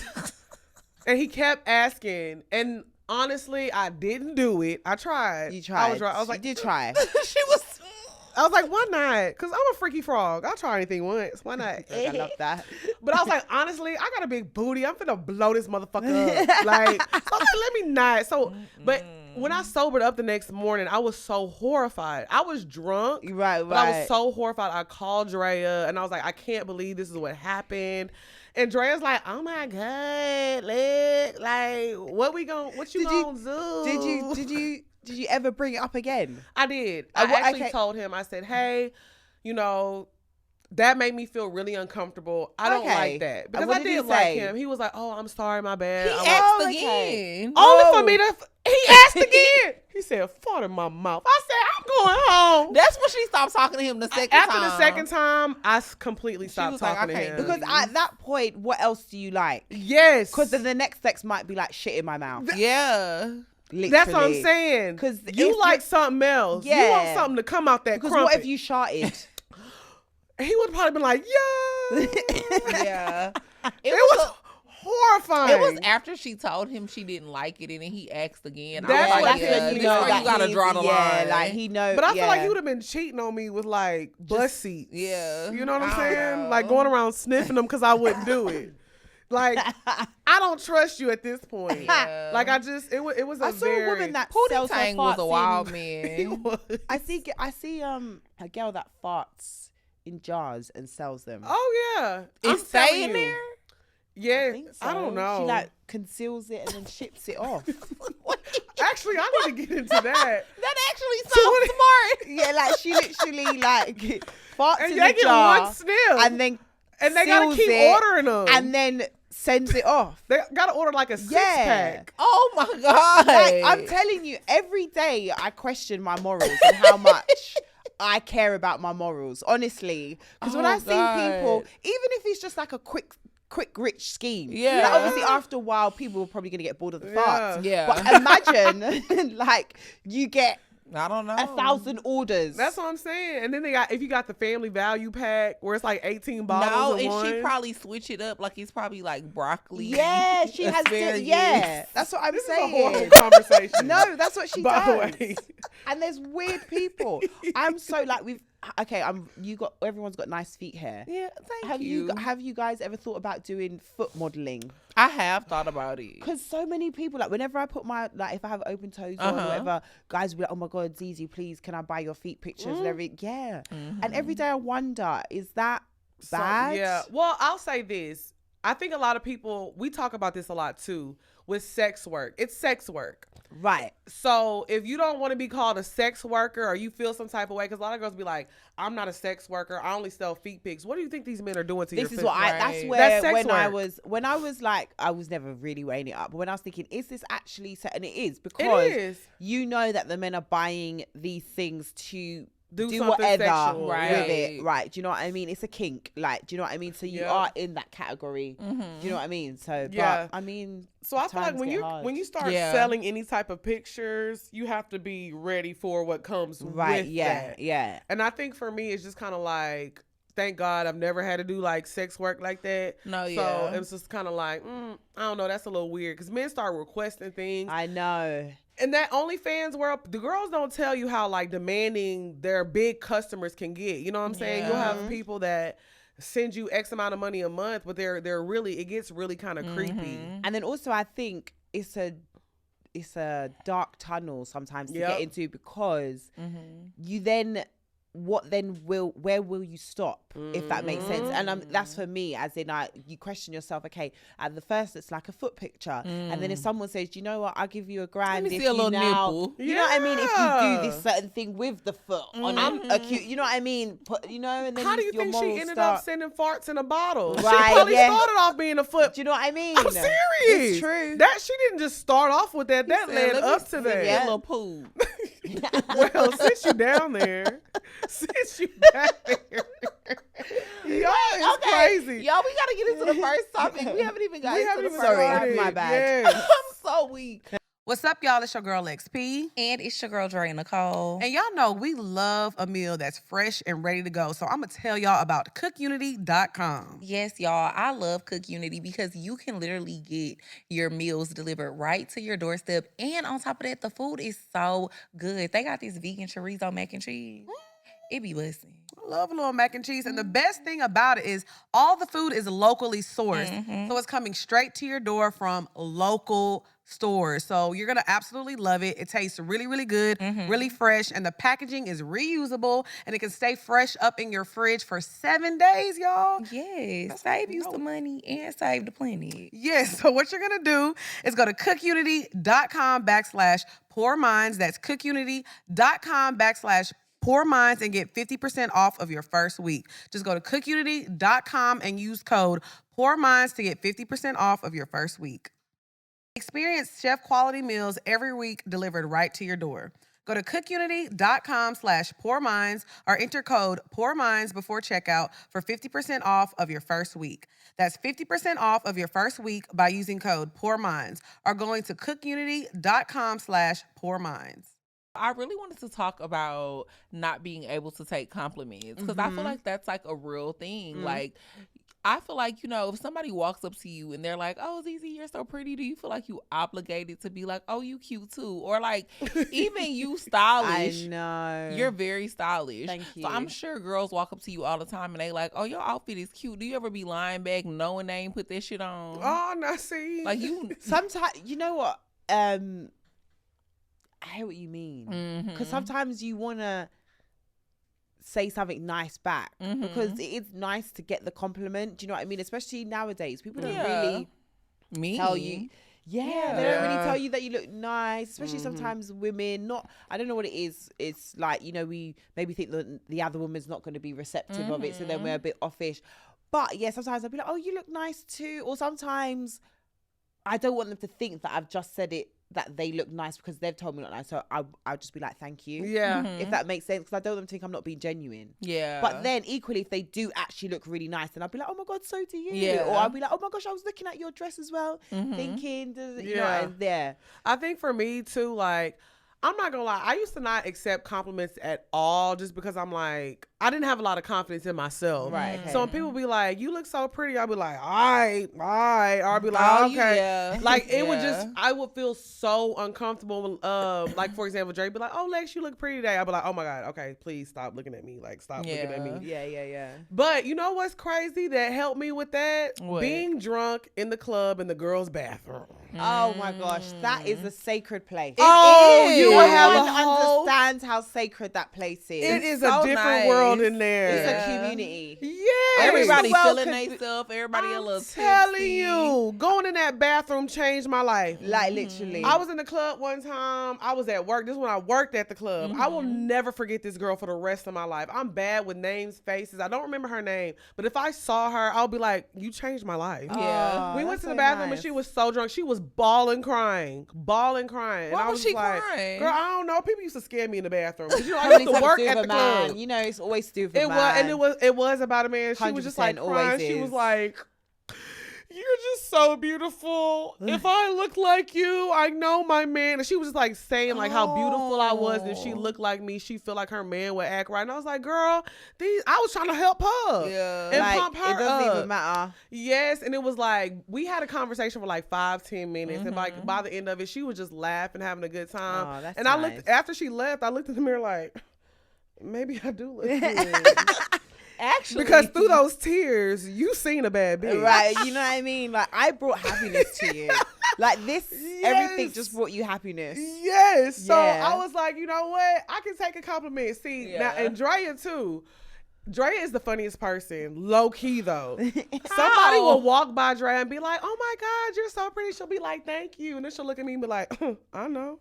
And he kept asking. And honestly, I didn't do it. I tried. You tried. I was like, you did try. I was like, why not? Because I'm a freaky frog. I'll try anything once. Why not? I love that. But I was like, honestly, I got a big booty. I'm finna blow this motherfucker up. Like, so I was like, let me not. So, but when I sobered up the next morning, I was so horrified. I was drunk. Right. But I was so horrified. I called Drea and I was like, I can't believe this is what happened. And Drea's like, oh my God, like, what you gonna do? Did you ever bring it up again? I did. I actually told him, I said, hey, that made me feel really uncomfortable. I don't like that. Because I did like him. He was like, oh, I'm sorry, my bad. He asked again. Only for me to, he asked again. He said, fart in my mouth. I said, I'm going home. That's when she stopped talking to him the second After time. the second time, I completely stopped talking to him. Because at that point, what else do you like? Yes. Because then the next sex might be like shit in my mouth. Yeah. Literally. That's what I'm saying. Because you like something else. Yeah. You want something to come out that Because crumpet. what if you sharted? He would have probably been like, yeah. Yeah. It was horrifying. It was after she told him she didn't like it, and then he asked again. That's I was like, when yeah, you this know where that you gotta draw the line. like he knows. But I feel like he would have been cheating on me with like bus seats. Yeah. You know what I'm I saying? know. Like going around sniffing them because I wouldn't do it. Like, I don't trust you at this point. Yeah. Like, it was I saw a woman that sells her Tang was a farts wild in- man. I see a girl that farts in jars and sells them. Oh yeah, I'm It's telling staying you. there? Yeah, think so. I don't know. She like conceals it and then ships it off. Actually, I need to get into that. That actually sounds smart. Yeah, like she literally like farts And in they the get jar one sniff, and then they gotta seals keep it ordering them, and then sends it off. they gotta order like a 6-pack. Oh my God. Like, I'm telling you, every day I question my morals and how much I care about my morals, honestly. Because when I see people, even if it's just like a quick rich scheme, Yeah. like, obviously after a while people are probably gonna get bored of the farts. Yeah. But imagine like you get I don't know. 1,000 orders. That's what I'm saying. And then if you got the family value pack where it's like 18 bottles No, of and one. she probably switch it up. Like it's probably like broccoli. Yeah, she has. Yeah, that's what I'm this saying. is a horrible conversation. No, that's what she by does. the way. And there's weird people. I'm so like everyone's got nice feet here. Yeah, thank you. Have you guys ever thought about doing foot modeling? I have thought about it. Because so many people, like whenever I put my, like if I have open toes on or whatever, guys will be like, oh my God, Zeze, please, can I buy your feet pictures and everything? Yeah. And every day I wonder, is that bad? Yeah. Well, I'll say this. I think a lot of people, we talk about this a lot too, with sex work. It's sex work. Right. So if you don't want to be called a sex worker or you feel some type of way, because a lot of girls be like, I'm not a sex worker. I only sell feet pics. What do you think these men are doing to your This is feet? what Right. that's where That's sex when I was like, I was never really weighing it up, but when I was thinking, is this actually and it is, because It is. you know that the men are buying these things to do something whatever sexual. Right. with it, right? Do you know what I mean? It's a kink, like, do you know what I mean? So you Yep. are in that category. Do you know what I mean? So, Yeah. but I mean, So I feel like times when get you hard. when you start Yeah. selling any type of pictures, you have to be ready for what comes right, with yeah, that. yeah. And I think for me, it's just kind of like, thank God I've never had to do like sex work like that. No, So yeah. it was just kind of like, I don't know, that's a little weird because men start requesting things. I know. And that OnlyFans world, the girls don't tell you how like demanding their big customers can get. You know what I'm saying? You'll have people that send you X amount of money a month, but they're really, it gets really kind of creepy. And then also I think it's a dark tunnel sometimes to get into, because you then where will you stop, if that makes sense? And that's for me, as in you question yourself. Okay, at the first it's like a foot picture, and then if someone says, do you know what, I'll give you $1,000 Let me if see you a little now, nipple. you know what I mean, if you do this certain thing with the foot on a cute, you know what I mean, you know, and then How do you your think she morals ended start, up sending farts in a bottle? She Right, probably yeah. started off being a foot. do you know what I mean? I'm serious. It's true. That she didn't just start off with that. That Said, led "Let me up to see that. your little poo." Well, since you down there, y'all is crazy. Y'all, we gotta get into the first topic. We haven't even got into the first Sorry, topic. my bad. Yes. I'm so weak. What's up, y'all? It's your girl XP. And it's your girl, Dre Nicole. And y'all know we love a meal that's fresh and ready to go. So I'm going to tell y'all about cookunity.com. Yes, y'all. I love Cook Unity because you can literally get your meals delivered right to your doorstep. And on top of that, the food is so good. They got this vegan chorizo mac and cheese. It be busting. I love a little mac and cheese. And the best thing about it is all the food is locally sourced. So it's coming straight to your door from local stores. So you're going to absolutely love it. It tastes really, really good, really fresh. And the packaging is reusable. And it can stay fresh up in your fridge for 7 days, y'all. Yes. Save you some money and save the planet. Yes. So what you're going to do is go to cookunity.com/Poor Minds. That's cookunity.com/Poor Minds and get 50% off of your first week. Just go to cookunity.com and use code Poor Minds to get 50% off of your first week. Experience chef quality meals every week delivered right to your door. Go to cookunity.com/Poor Minds or enter code Poor Minds before checkout for 50% off of your first week. That's 50% off of your first week by using code Poor Minds or going to cookunity.com/Poor Minds. I really wanted to talk about not being able to take compliments because I feel like that's like a real thing. Like, I feel like, you know, if somebody walks up to you and they're like, oh, Zeze, you're so pretty, do you feel like you obligated to be like, oh, you cute too? Or like, even you stylish. I know. You're very stylish. Thank you. So I'm sure girls walk up to you all the time and they like, oh, your outfit is cute. Do you ever be lying back knowing they ain't put that shit on? Oh, no, see. Like you. Sometimes, you know what? I hear what you mean. Because sometimes you want to say something nice back because it is nice to get the compliment. Do you know what I mean? Especially nowadays, people don't really tell you. Yeah, they don't really tell you that you look nice. Especially sometimes women. I don't know what it is. It's like, you know, we maybe think that the other woman's not going to be receptive of it, so then we're a bit offish. But yeah, sometimes I'll be like, oh, you look nice too. Or sometimes I don't want them to think that I've just said it, that they look nice because they've told me not nice. So I'll just be like, thank you. Yeah. If that makes sense. Because I don't want them to think I'm not being genuine. Yeah. But then equally, if they do actually look really nice, then I'll be like, oh my God, so do you. Yeah. Or I'll be like, oh my gosh, I was looking at your dress as well. Thinking, you know, there. I think for me too, like, I'm not gonna lie, I used to not accept compliments at all just because I'm like, I didn't have a lot of confidence in myself. Right. So when people be like, you look so pretty, I'll be like, all right. Or I'll be like, Oh, okay. yeah. Like, it would Yeah. just, I would feel so uncomfortable. Like, for example, Dre be like, oh, Lex, you look pretty today. I'll be like, oh my God, okay, please stop looking at me. Like, stop looking at me. Yeah. But you know what's crazy that helped me with that? What? Being drunk in the club in the girls' bathroom. Oh my gosh, that is a sacred place. Oh, you No will have one a whole... understands how sacred that place is. It is so a different nice. world in there. It's Yeah. a community. Yeah, Everybody Well, feeling could- themselves. Everybody a little telling tipsy. you, going in that bathroom changed my life. Like literally. I was in the club one time. I was at work. This is when I worked at the club. I will never forget this girl for the rest of my life. I'm bad with names, faces. I don't remember her name, but if I saw her, I'll be like, "You changed my life." Yeah. Oh, We went that's to the so bathroom nice. and she was so drunk. She was bawling, crying. And Why I was she like, crying? Girl, I don't know. People used to scare me in the bathroom. 'Cause, you know, I Probably used to something work do at with the a man. club. You know, it's always to do with a It was, man. and it was about a man. She was just like 100% always crying. She was is. like, "You're just so beautiful. If I look like you, I know my man." And she was just like saying like how beautiful I was, and if she looked like me, she feel like her man would act right. And I was like, "Girl, I was trying to help her Yeah. and Like, pump her it doesn't up." even matter. Yes, and it was like we had a conversation for like 5-10 minutes, and like by the end of it, she was just laughing, having a good time. Oh, that's and I nice. looked after she left. I looked in the mirror like, maybe I do look good. Actually, Because through those tears, you seen a bad bitch. right, you know what I mean? Like, I brought happiness to you. Like, this, everything Yes. just brought you happiness. Yes. So Yeah. I was like, you know what? I can take a compliment. See, now, Yeah. and Drea too. Drea is the funniest person. Low key though. Somebody will walk by Drea and be like, "Oh my God, you're so pretty." She'll be like, "Thank you." And then she'll look at me and be like, "I know."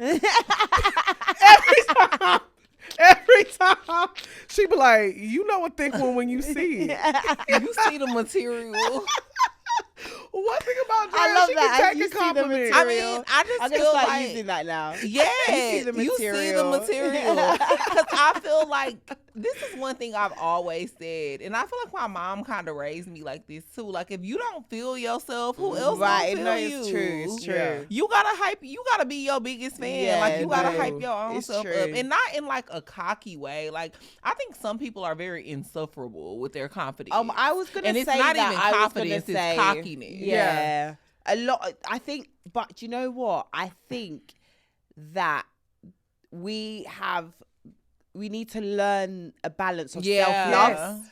Every time. She be like, "You know what thick one when you see it." You see the material. One thing about Drea, I love she that. can You take see a the compliment. material. I mean, I just I'm gonna feel start like using that now. yeah, You see the you see the material. material. Because I feel like this is one thing I've always said, and I feel like my mom kind of raised me like this too. Like, if you don't feel yourself, who else gonna feel you? It's true. It's true. Yeah. You gotta hype. You gotta be your biggest fan. Yeah, like, you gotta no, hype your own it's self true. up, and not in like a cocky way. Like, I think some people are very insufferable with their confidence. I was gonna and say it's not that. even I was confidence; gonna say, it's cockiness. Yeah. A lot. I think, but you know what? I think that we need to learn a balance of self-love.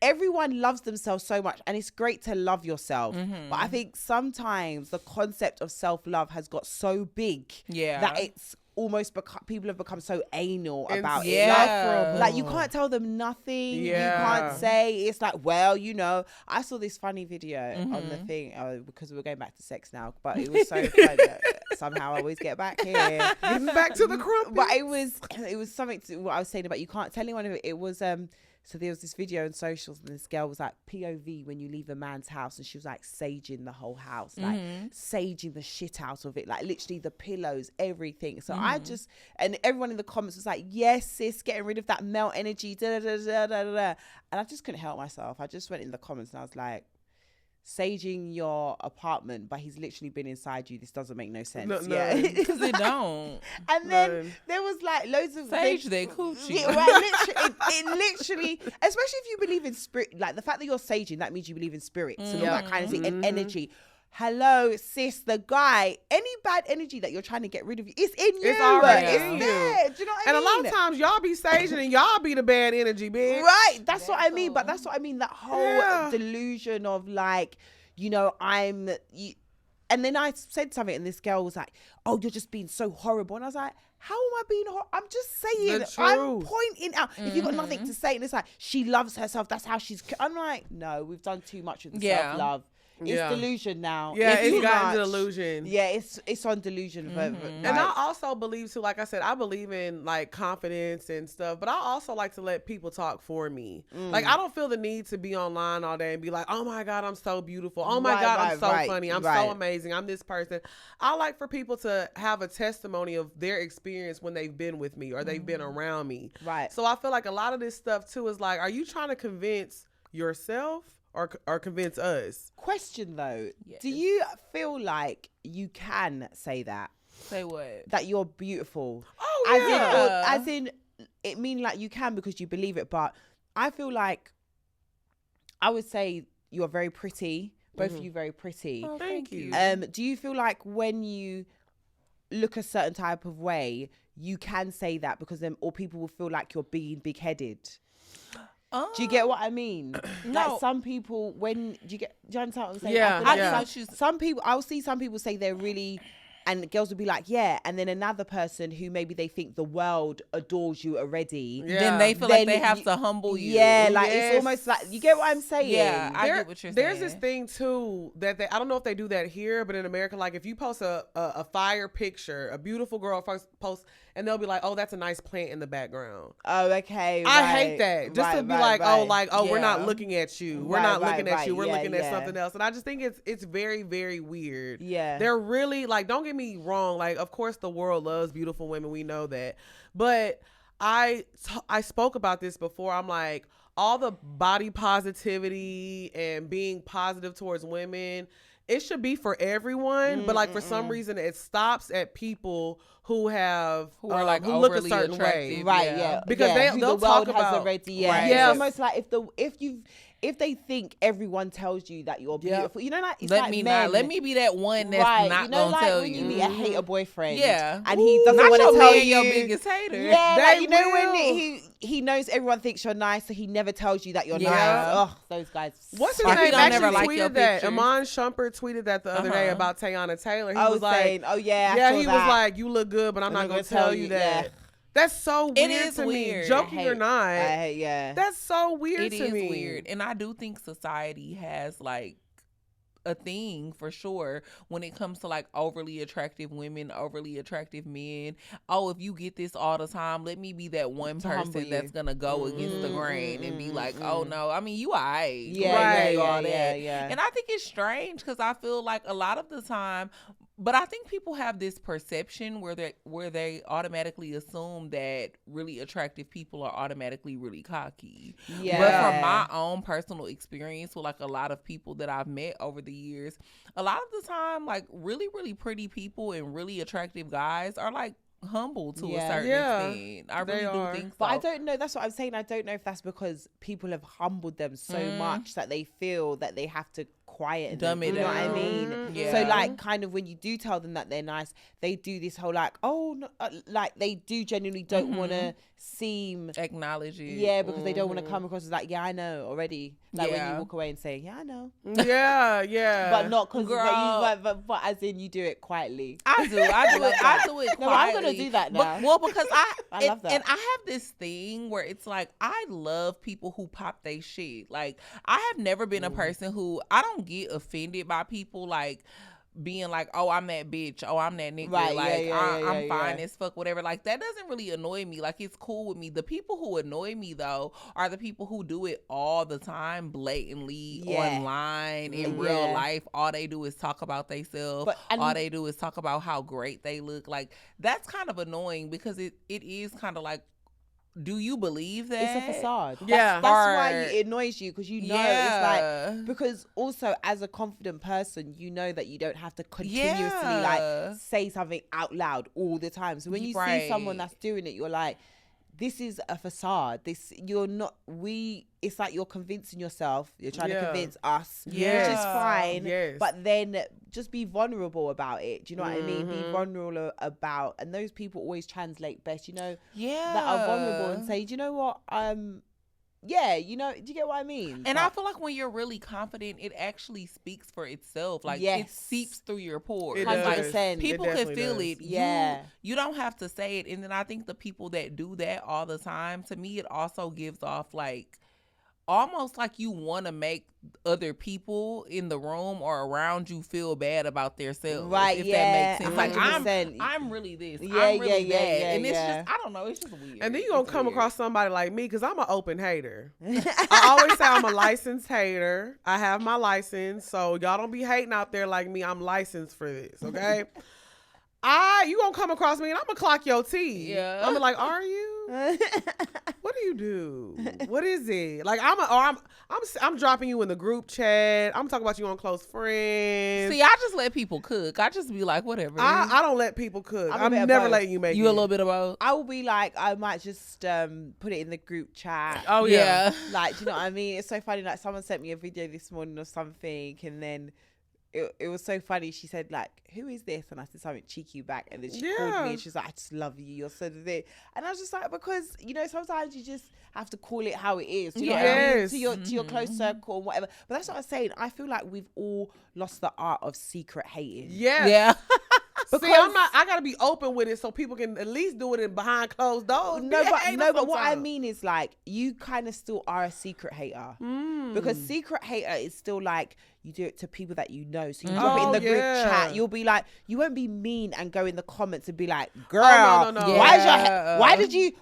Everyone loves themselves so much, and it's great to love yourself. But I think sometimes the concept of self-love has got so big that it's almost people have become so anal about it. Like you can't tell them nothing. You can't say, it's like, well, you know, I saw this funny video on the thing because we're going back to sex now, but it was so fun. Somehow I always get back here. Getting back to the Crumpets. But it was something to what I was saying about you can't tell anyone. It was so there was this video on socials, and this girl was like, POV when you leave a man's house, and she was like saging the whole house, like saging the shit out of it, like literally the pillows, everything. So and everyone in the comments was like, yes, sis, getting rid of that male energy, da da da da da da. And I just couldn't help myself. I just went in the comments and I was like, saging your apartment, but he's literally been inside you. This doesn't make no sense. Because it don't. And then there was like loads of sage their coochie. Yeah, right, it literally, especially if you believe in spirit, like the fact that you're saging, that means you believe in spirits and all that kind of thing, and energy. Hello, sis, the guy, any bad energy that you're trying to get rid of, it's in you. It's already It's in you. there. Do you know what I mean? And a lot of times y'all be saging and y'all be the bad energy, bitch. Right, that's what I mean. But that's what I mean. That whole delusion of like, you know, and then I said something, and this girl was like, "Oh, you're just being so horrible," and I was like, how am I being horrible? I'm just saying. I'm pointing out. If you've got nothing to say, and it's like she loves herself. That's how she's. I'm like, no, we've done too much with the self-love. It's delusion now. Yeah, it's gotten much. delusion. Yeah, it's on delusion. And I also believe too, like I said, I believe in like confidence and stuff, but I also like to let people talk for me. Like I don't feel the need to be online all day and be like, oh my God, I'm so beautiful. Oh my God, I'm so funny. I'm so amazing. I'm this person. I like for people to have a testimony of their experience when they've been with me or they've been around me. Right. So I feel like a lot of this stuff too is like, are you trying to convince yourself or convince us? Question though, do you feel like you can say that? Say what? That you're beautiful. Oh yeah. As in, it mean like you can because you believe it, but I feel like I would say you're very pretty. Both of you very pretty. Oh, thank you. Do you feel like when you look a certain type of way, you can say that because then, or people will feel like you're being big-headed? Do you get what I mean? No. Like some people, do you understand what I'm saying? Yeah, I yeah. feel like some people, I'll see some people say they're really, and girls will be like, yeah, and then another person who maybe they think the world adores you already. Yeah. Then they feel like they have to humble you. Yeah, like Yes. it's almost like, you get what I'm saying? Yeah, I get what you're saying. There's this thing too that I don't know if they do that here, but in America, like if you post a fire picture, a beautiful girl post, and they'll be like, oh, that's a nice plant in the background. Oh, okay. I right, hate that. Just to be right. we're not Yeah. looking at you. We're Right, not right, looking at right. you. We're Yeah, looking at yeah. something else. And I just think it's very, very weird. Yeah. They're really like, don't get me wrong. Like, of course the world loves beautiful women. We know that. But I spoke about this before. I'm like, all the body positivity and being positive towards women, it should be for everyone, but like for some reason it stops at people who are like who look a overly certain way, attractive. Right, Yeah. yeah. Because yeah, they'll the talk world has about already, right. It's Yes. almost like if they think everyone tells you that you're beautiful, you know, like it's Let like me men. let me be that one that's right, not you know, gonna like tell when you. you meet a hater boyfriend, Yeah. and he doesn't Not want your to tell man, you your biggest hater. Yeah, They like, you know will. when he knows everyone thinks you're nice, so he never tells you that you're Yeah. nice. Oh, those guys. What's his Like, he name? don't Actually never like your tweeted that. pictures. Amon Shumpert tweeted that the other day about Tayana Taylor. He I was like, saying, oh yeah, I yeah, saw he that. was like, you look good, but I'm not gonna tell you that. Yeah. That's so weird is to me. weird. Joking or not, Yeah. that's so weird It to is me. weird. And I do think society has like a thing for sure when it comes to like overly attractive women, overly attractive men. Oh, if you get this all the time, let me be that one To humble person you. that's gonna go against the grain and be like, oh no, I mean you alright. Yeah, Right. all yeah. that. And I think it's strange because I feel like a lot of the time But I think people have this perception where they automatically assume that really attractive people are automatically really cocky. Yeah. But from my own personal experience with like a lot of people that I've met over the years, a lot of the time, like really, really pretty people and really attractive guys are like humble to a certain extent. I really do think so. But I don't know. That's what I'm saying. I don't know if that's because people have humbled them so much that they feel that they have to quiet them. You know what I mean? Yeah. So like, kind of when you do tell them that they're nice, they do this whole like, oh, no, like they do genuinely don't want to seem acknowledge it. Yeah, because they don't want to come across as like, yeah, I know already. Like when you walk away and say, yeah, I know. Yeah. But not because but as in you do it quietly. I do it quietly. No, I'm gonna do that now. Because I love that. And I have this thing where it's like I love people who pop they shit. Like I have never been a person who I don't get offended by people like being like, oh, I'm that bitch, oh, I'm that nigga, right, like I'm fine as fuck, whatever. Like that doesn't really annoy me. Like it's cool with me. The people who annoy me though are the people who do it all the time, blatantly online in real life. All they do is talk about themselves. All they do is talk about how great they look. Like that's kind of annoying because it is kind of like, do you believe that? It's a facade. Yeah. That's why it annoys you, because you know it's like, because also as a confident person, you know that you don't have to continuously like say something out loud all the time. So when you see someone that's doing it, you're like, this is a facade. It's like you're convincing yourself. You're trying to convince us, which is fine. Yes. But then just be vulnerable about it. Do you know what I mean? Be vulnerable about, and those people always translate best, you know, that are vulnerable and say, do you know what? Yeah, you know, do you get what I mean? And I feel like when you're really confident, it actually speaks for itself. Like it seeps through your pores. 100%. People can feel does. it. Yeah. You don't have to say it. And then I think the people that do that all the time, to me, it also gives off like almost like you want to make other people in the room or around you feel bad about themselves. Right, if that makes sense. Like 100%. I'm really this. Yeah, I'm really that. yeah, and it's just, I don't know, it's just weird. And then you're going to come across somebody like me because I'm an open hater. I always say I'm a licensed hater. I have my license. So y'all don't be hating out there like me. I'm licensed for this, okay? You gonna come across me and I'm gonna clock your teeth. Yeah. I'm like, are you? What do you do? What is it? Like I'm dropping you in the group chat. I'm talking about you on close friends. See, I just let people cook. I just be like, whatever. I don't let people cook. I'm I'm never letting you make you it. a little bit of both. I will be like, I might just put it in the group chat. Oh yeah. Like, do you know what I mean? It's so funny. Like, someone sent me a video this morning or something, and then it was so funny. She said, like, who is this? And I said something cheeky back, and then she called me and she's like, I just love you. You're so this. And I was just like, because, you know, sometimes you just have to call it how it is. Do you know what I mean? To your close circle and whatever. But that's what I'm saying. I feel like we've all lost the art of secret hating. Yeah. See, I gotta be open with it so people can at least do it behind closed doors. But what I mean is, like, you kind of still are a secret hater, because secret hater is still like, you do it to people that you know. So you drop it in the group chat. You'll be like, you won't be mean and go in the comments and be like, girl, no. why did you?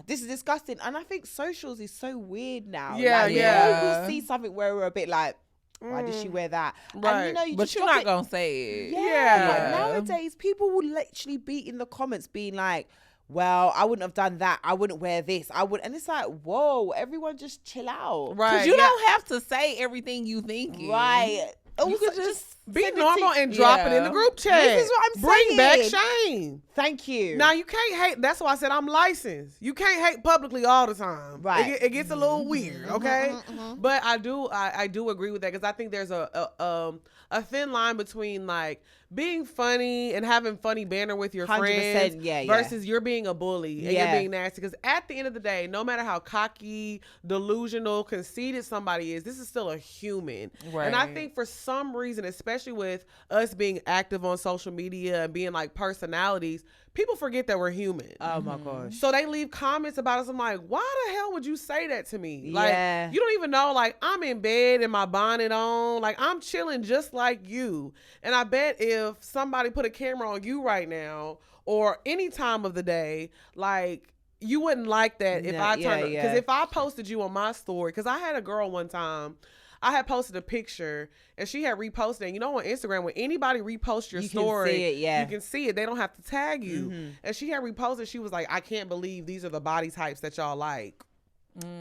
This is disgusting. And I think socials is so weird now. Yeah, like, yeah. We see something where we're a bit like, why did she wear that? Right. And you know, you But just you're drop not it. gonna say it. Yeah. But nowadays, people will literally be in the comments being like, well, I wouldn't have done that. I wouldn't wear this. I would. And it's like, whoa, everyone just chill out. Right. Because you don't have to say everything you thinking. Right. You could just be send it normal to- and drop it in the group chat. This is what I'm Bring back saying. shame. Thank you. Now you can't hate. That's why I said I'm licensed. You can't hate publicly all the time. Right. It gets a little weird. Okay. But I do agree with that, because I think there's a thin line between like being funny and having funny banter with your 100%, friends yeah. versus you're being a bully and Yeah. you're being nasty. Because at the end of the day, no matter how cocky, delusional, conceited somebody is, this is still a human. Right. And I think for some reason, especially with us being active on social media and being like personalities, people forget that we're human. Oh my gosh. So they leave comments about us. I'm like, why the hell would you say that to me? Like, Yeah. you don't even know, like, I'm in bed and my bonnet on. Like, I'm chilling just like you. And I bet if somebody put a camera on you right now or any time of the day, like, you wouldn't like that if I turned, because if I posted you on my story, because I had a girl one time, I had posted a picture and she had reposted. And you know, on Instagram, when anybody reposts your story, can see it, yeah. you can see it. They don't have to tag you. Mm-hmm. And she had reposted. She was like, I can't believe these are the body types that y'all like.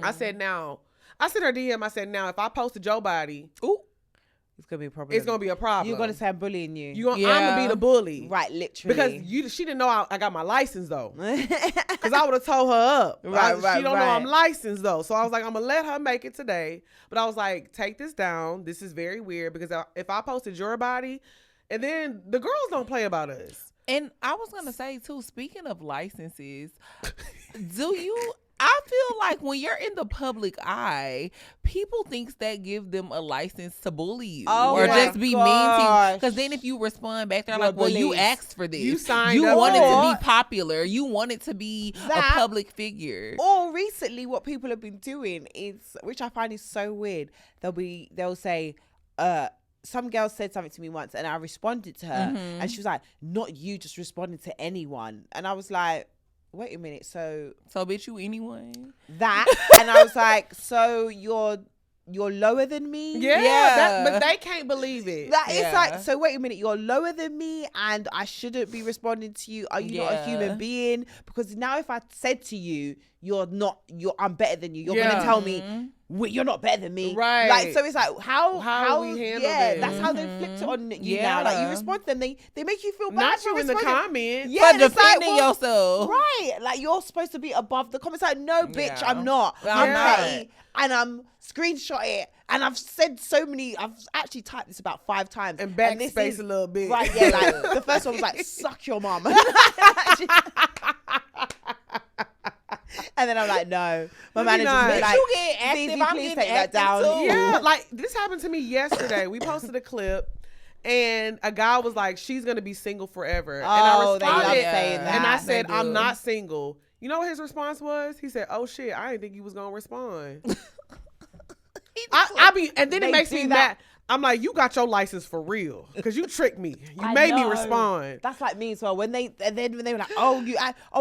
I said, I sent her DM. I said, now, if I posted your body, it's gonna be a problem. it's gonna be a problem. You're gonna say I'm bullying you. I'm gonna be the bully, right? Literally, because she didn't know I got my license though. Because I would have told her up. She don't know I'm licensed though. So I was like, I'm gonna let her make it today. But I was like, take this down. This is very weird because if I posted your body, and then the girls don't play about us. And I was gonna say too, speaking of licenses, I feel like when you're in the public eye, people thinks that give them a license to bully you or just be mean to you. Because then if you respond back, they're like, well, you asked for this. You signed You up. wanted to be popular. You wanted to be a public figure. Or recently, what people have been doing is, which I find is so weird, they'll say, some girl said something to me once and I responded to her and she was like, not you, just responding to anyone. And I was like, wait a minute, so bitch, you anyone? That, and I was like, so you're lower than me? Yeah. But they can't believe it. It's like, so wait a minute, you're lower than me and I shouldn't be responding to you. Are you not a human being? Because now if I said to you, I'm better than you, you're gonna tell me you're not better than me, right? Like, so it's like how we handle it. that's how they flipped it on you now. Like, you respond to them, they make you feel bad. Not you in the comments, for defending yourself, right? Like, you're supposed to be above the comments. Like, no, bitch, I'm not. I'm petty, and I'm screenshot it, and I've said so many. I've actually typed this about 5 times and backspace a little bit, right? Yeah, like the first one was like, suck your mom. And then I'm like, no. My manager's like, you get active, I'm please getting take that down. too. Yeah, like this happened to me yesterday. We posted a clip and a guy was like, she's going to be single forever. And I responded saying that. And I said, I'm not single. You know what his response was? He said, oh shit, I didn't think you was going to respond. And then it makes me mad. I'm like, you got your license for real, because you tricked me. You made me respond. That's like me as well. When they were like, I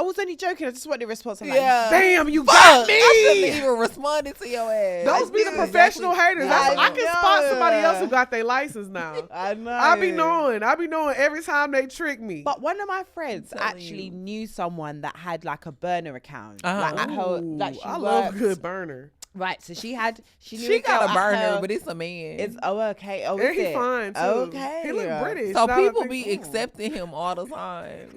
was only joking. I just wanted a response. I'm like, damn, you got me. I shouldn't even responded to your ass. Those be the professional haters. I can spot somebody else who got their license now. I know. I be knowing every time they trick me. But one of my friends actually knew someone that had like a burner account. Like at her, like she I love a good burner. Right, so she got a burner, but it's a man. It's okay. And he's fine too. Okay, he look British. So people be accepting him all the time.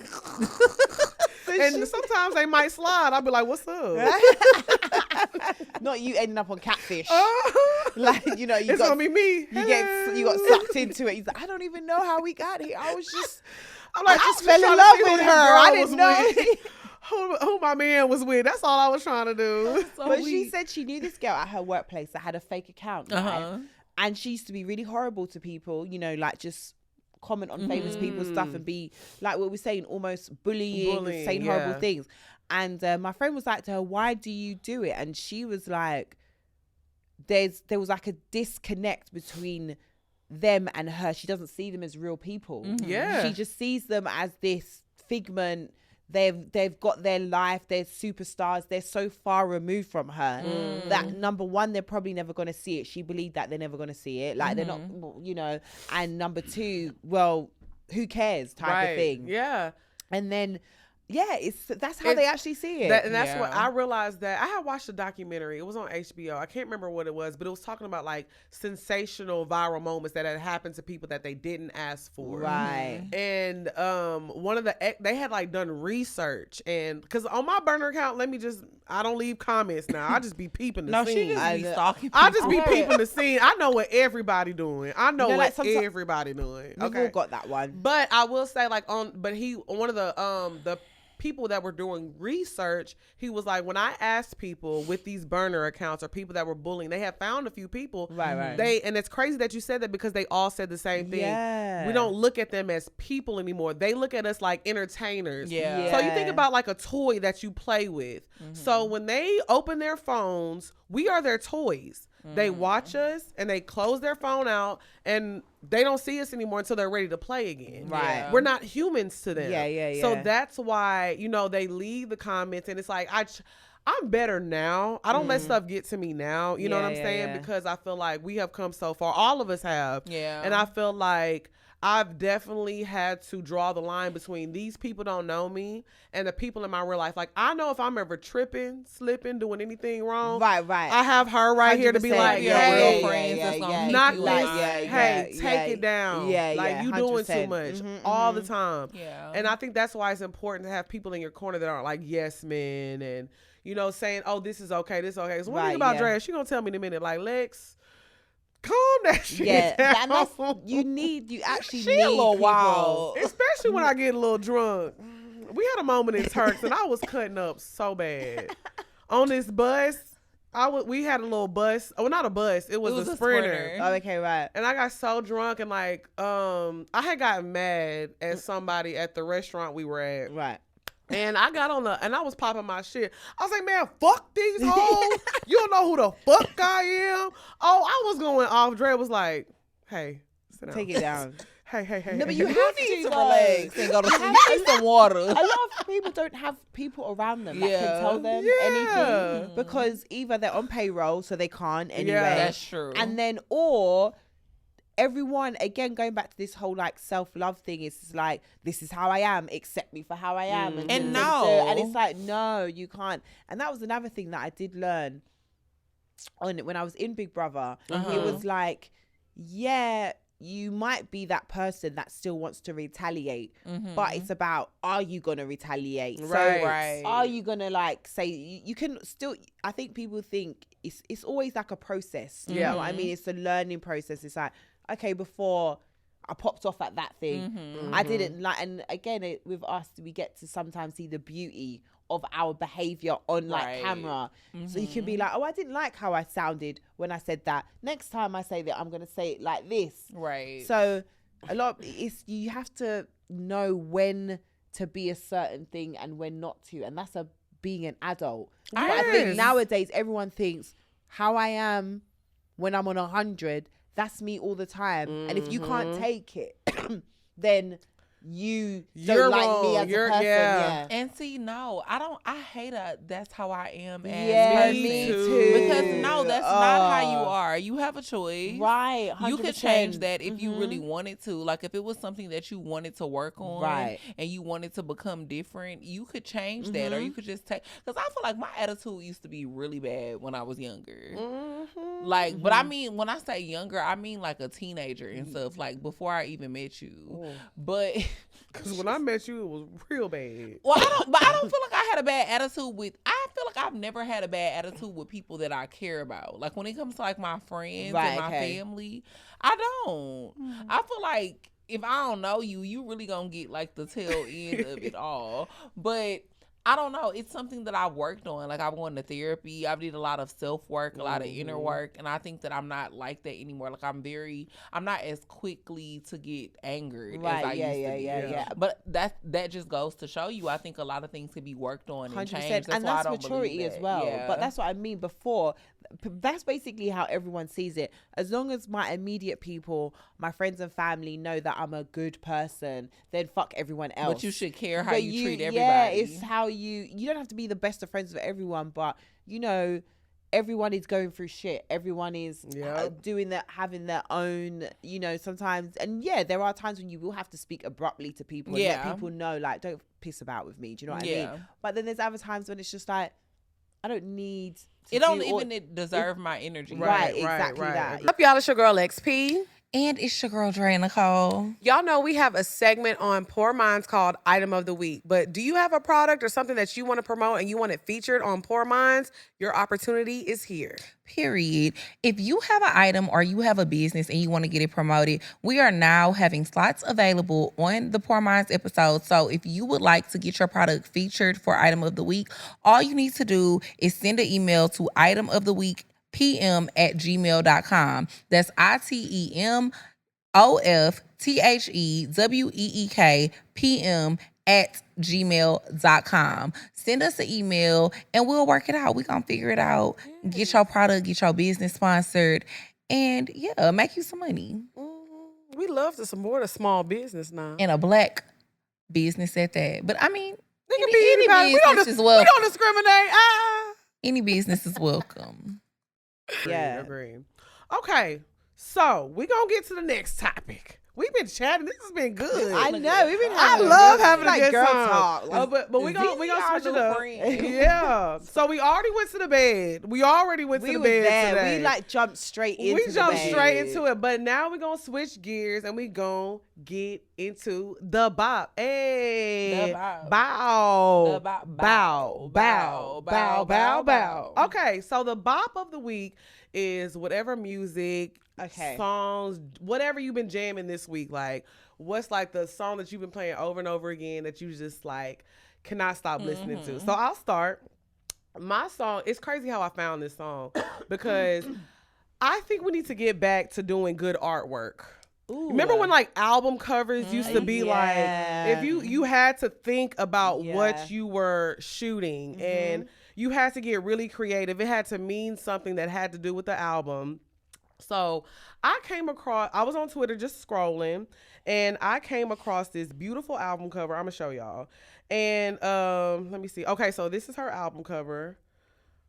And sometimes they might slide. I'll be like, "What's up?" Not you ending up on Catfish. Like, you know, it's gonna be me. You got sucked into it. He's like, I don't even know how we got here. I just fell in trying to love see who with this her. girl I was didn't know. with. Who my man was with. That's all I was trying to do. But she said she knew this girl at her workplace that had a fake account, right? And she used to be really horrible to people, you know, like just comment on famous people's stuff and be like what we're saying, almost bullying saying horrible things. And my friend was like to her, why do you do it? And she was like, there was like a disconnect between them and her. She doesn't see them as real people. Yeah. She just sees them as this figment. They've got their life, they're superstars, they're so far removed from her that number one, they're probably never going to see it. She believed that they're never going to see it, like they're not, you know. And number two, well, who cares type of thing. Yeah. And then that's how they actually see it. And that's what I realized. That I had watched a documentary. It was on HBO. I can't remember what it was, but it was talking about like sensational viral moments that had happened to people that they didn't ask for. Right. And they had like done research, and because on my burner account, I don't leave comments now. I just be peeping the scene. She just be stalking people. I just be peeping the scene. I know what everybody doing. I know what everybody doing. We've all got that one. But I will say, like, one of the people that were doing research, he was like, when I asked people with these burner accounts or people that were bullying, they had found a few people. Right. And it's crazy that you said that, because they all said the same thing. Yeah. We don't look at them as people anymore. They look at us like entertainers. Yeah. So you think about like a toy that you play with. So when they open their phones, we are their toys. They watch us and they close their phone out and they don't see us anymore until they're ready to play again. Right. Yeah. We're not humans to them. Yeah. So that's why, you know, they leave the comments, and it's like, I'm better now. I don't let stuff get to me now. You know what I'm saying? Yeah. Because I feel like we have come so far. All of us have. Yeah. And I feel like I've definitely had to draw the line between these people don't know me and the people in my real life. Like, I know if I'm ever tripping, slipping, doing anything wrong. Right. I have her right here to be 100%. like, Your hey, real friends that's gonna keep knock you this. in line. Hey, take it down. Like, you doing too 100%. much all the time. Yeah. And I think that's why it's important to have people in your corner that aren't like yes men and, you know, saying, oh, this is okay, this is okay. So one thing about Drea, she gonna tell me in a minute, like, Lex, calm that shit down. And that's, you actually She need a little people. wild. Especially when I get a little drunk. We had a moment in Turks and I was cutting up so bad. On this bus, we had a little bus. Oh, not a bus. It was a Sprinter. Oh, okay, right. And I got so drunk and like, I had gotten mad at somebody at the restaurant we were at. Right. And I got on and I was popping my shit. I was like, man, fuck these hoes. You don't know who the fuck I am. Oh, I was going off. Dre was like, hey, sit down. Take it down. Hey. No, but you hey. have need to to relax and go to sleep. Take some water. A lot of people don't have people around them that Yeah. can tell them Yeah. anything because either they're on payroll, so they can't anyway. That's true. And then, or everyone, again, going back to this whole like self-love thing, is like, this is how I am, accept me for how I am. And no. And it's like, no, you can't. And that was another thing that I did learn when I was in Big Brother. It was like, yeah, you might be that person that still wants to retaliate, but it's about, are you going to retaliate? Right. So are you going to like say, you can still, I think people think it's always like a process. You know what I mean? It's a learning process. It's like, okay, before I popped off at that thing, I didn't like, and again, with us, we get to sometimes see the beauty of our behavior on like camera. So you can be like, oh, I didn't like how I sounded when I said that. Next time I say that, I'm going to say it like this. Right. So a lot of you have to know when to be a certain thing and when not to. And that's being an adult. But I think Yes. nowadays everyone thinks how I am when I'm on 100, that's me all the time. And if you can't take it, then you You're don't like wrong. me as You're- a person. yeah. And see, no, I hate that's how I am as Yeah, person. me too. too. Because no, that's not how you are. You have a choice. Right, 100%. You could change that if you really wanted to. Like if it was something that you wanted to work on, Right. and you wanted to become different, you could change that, or you could just take. Because I feel like my attitude used to be really bad when I was younger. Like, but I mean, when I say younger, I mean like a teenager and stuff. Like before I even met you, but. Because when I met you, it was real bad. Well, I don't feel like I had a bad attitude with. I feel like I've never had a bad attitude with people that I care about. Like when it comes to like my friends and my family, I don't. I feel like if I don't know you, you really gonna get like the tail end of it all. But I don't know. It's something that I've worked on. Like I've gone to therapy. I've did a lot of self-work, a lot of inner work. And I think that I'm not like that anymore. Like I'm not as quickly to get angered as I used to be. Yeah. But that just goes to show you, I think a lot of things can be worked on and 100%. changed. And why I that's don't maturity believe as that. well. Yeah. But that's what I mean before. That's basically how everyone sees it. As long as my immediate people, my friends and family know that I'm a good person, then fuck everyone else. But you should care how But you treat everybody. Yeah, it's how you don't have to be the best of friends with everyone, but you know, everyone is going through shit. Everyone is having their own, you know, sometimes. And yeah, there are times when you will have to speak abruptly to people and let people know, like, don't piss about with me. Do you know what I mean? But then there's other times when it's just like, I don't need to it don't do even deserve my energy. Right, exactly that. What's up, y'all? It's your girl XP. And it's your girl, Dre Nicole. Y'all know we have a segment on Poor Minds called Item of the Week. But do you have a product or something that you want to promote and you want it featured on Poor Minds? Your opportunity is here. Period. If you have an item or you have a business and you want to get it promoted, we are now having slots available on the Poor Minds episode. So if you would like to get your product featured for Item of the Week, all you need to do is send an email to itemoftheweekpm@gmail.com. That's itemoftheweekpm@gmail.com. Send us an email and we'll work it out. We're going to figure it out. Get your product, get your business sponsored, and yeah, make you some money. We love to support a small business now. And a black business at that. But I mean, It can be anybody. We don't business as well. We don't discriminate. Any business is welcome. Yeah. Agree. Okay, so we're going to get to the next topic. We've been chatting. This has been good. I know. We've been I having love having a like good girl time. talk. But we gonna switch it up. Friend. Yeah. So we already went to the bed. We already went to the was bed there. today. We like jumped straight into we jumped the bed. straight into it. But now we're gonna switch gears and we gonna get into the bop. Hey, The bop. bow, The bop. bow, bow, bow, bow, bow. Okay, so the bop of the week is whatever music, Okay. songs, whatever you've been jamming this week. Like, what's like the song that you've been playing over and over again that you just like cannot stop listening to? So I'll start. My song, it's crazy how I found this song because I think we need to get back to doing good artwork. Ooh. Remember when like album covers used to be Yeah. like, if you had to think about Yeah. what you were shooting and you had to get really creative. It had to mean something that had to do with the album. So I was on Twitter just scrolling and I came across this beautiful album cover. I'm gonna show y'all. And let me see. Okay, so this is her album cover.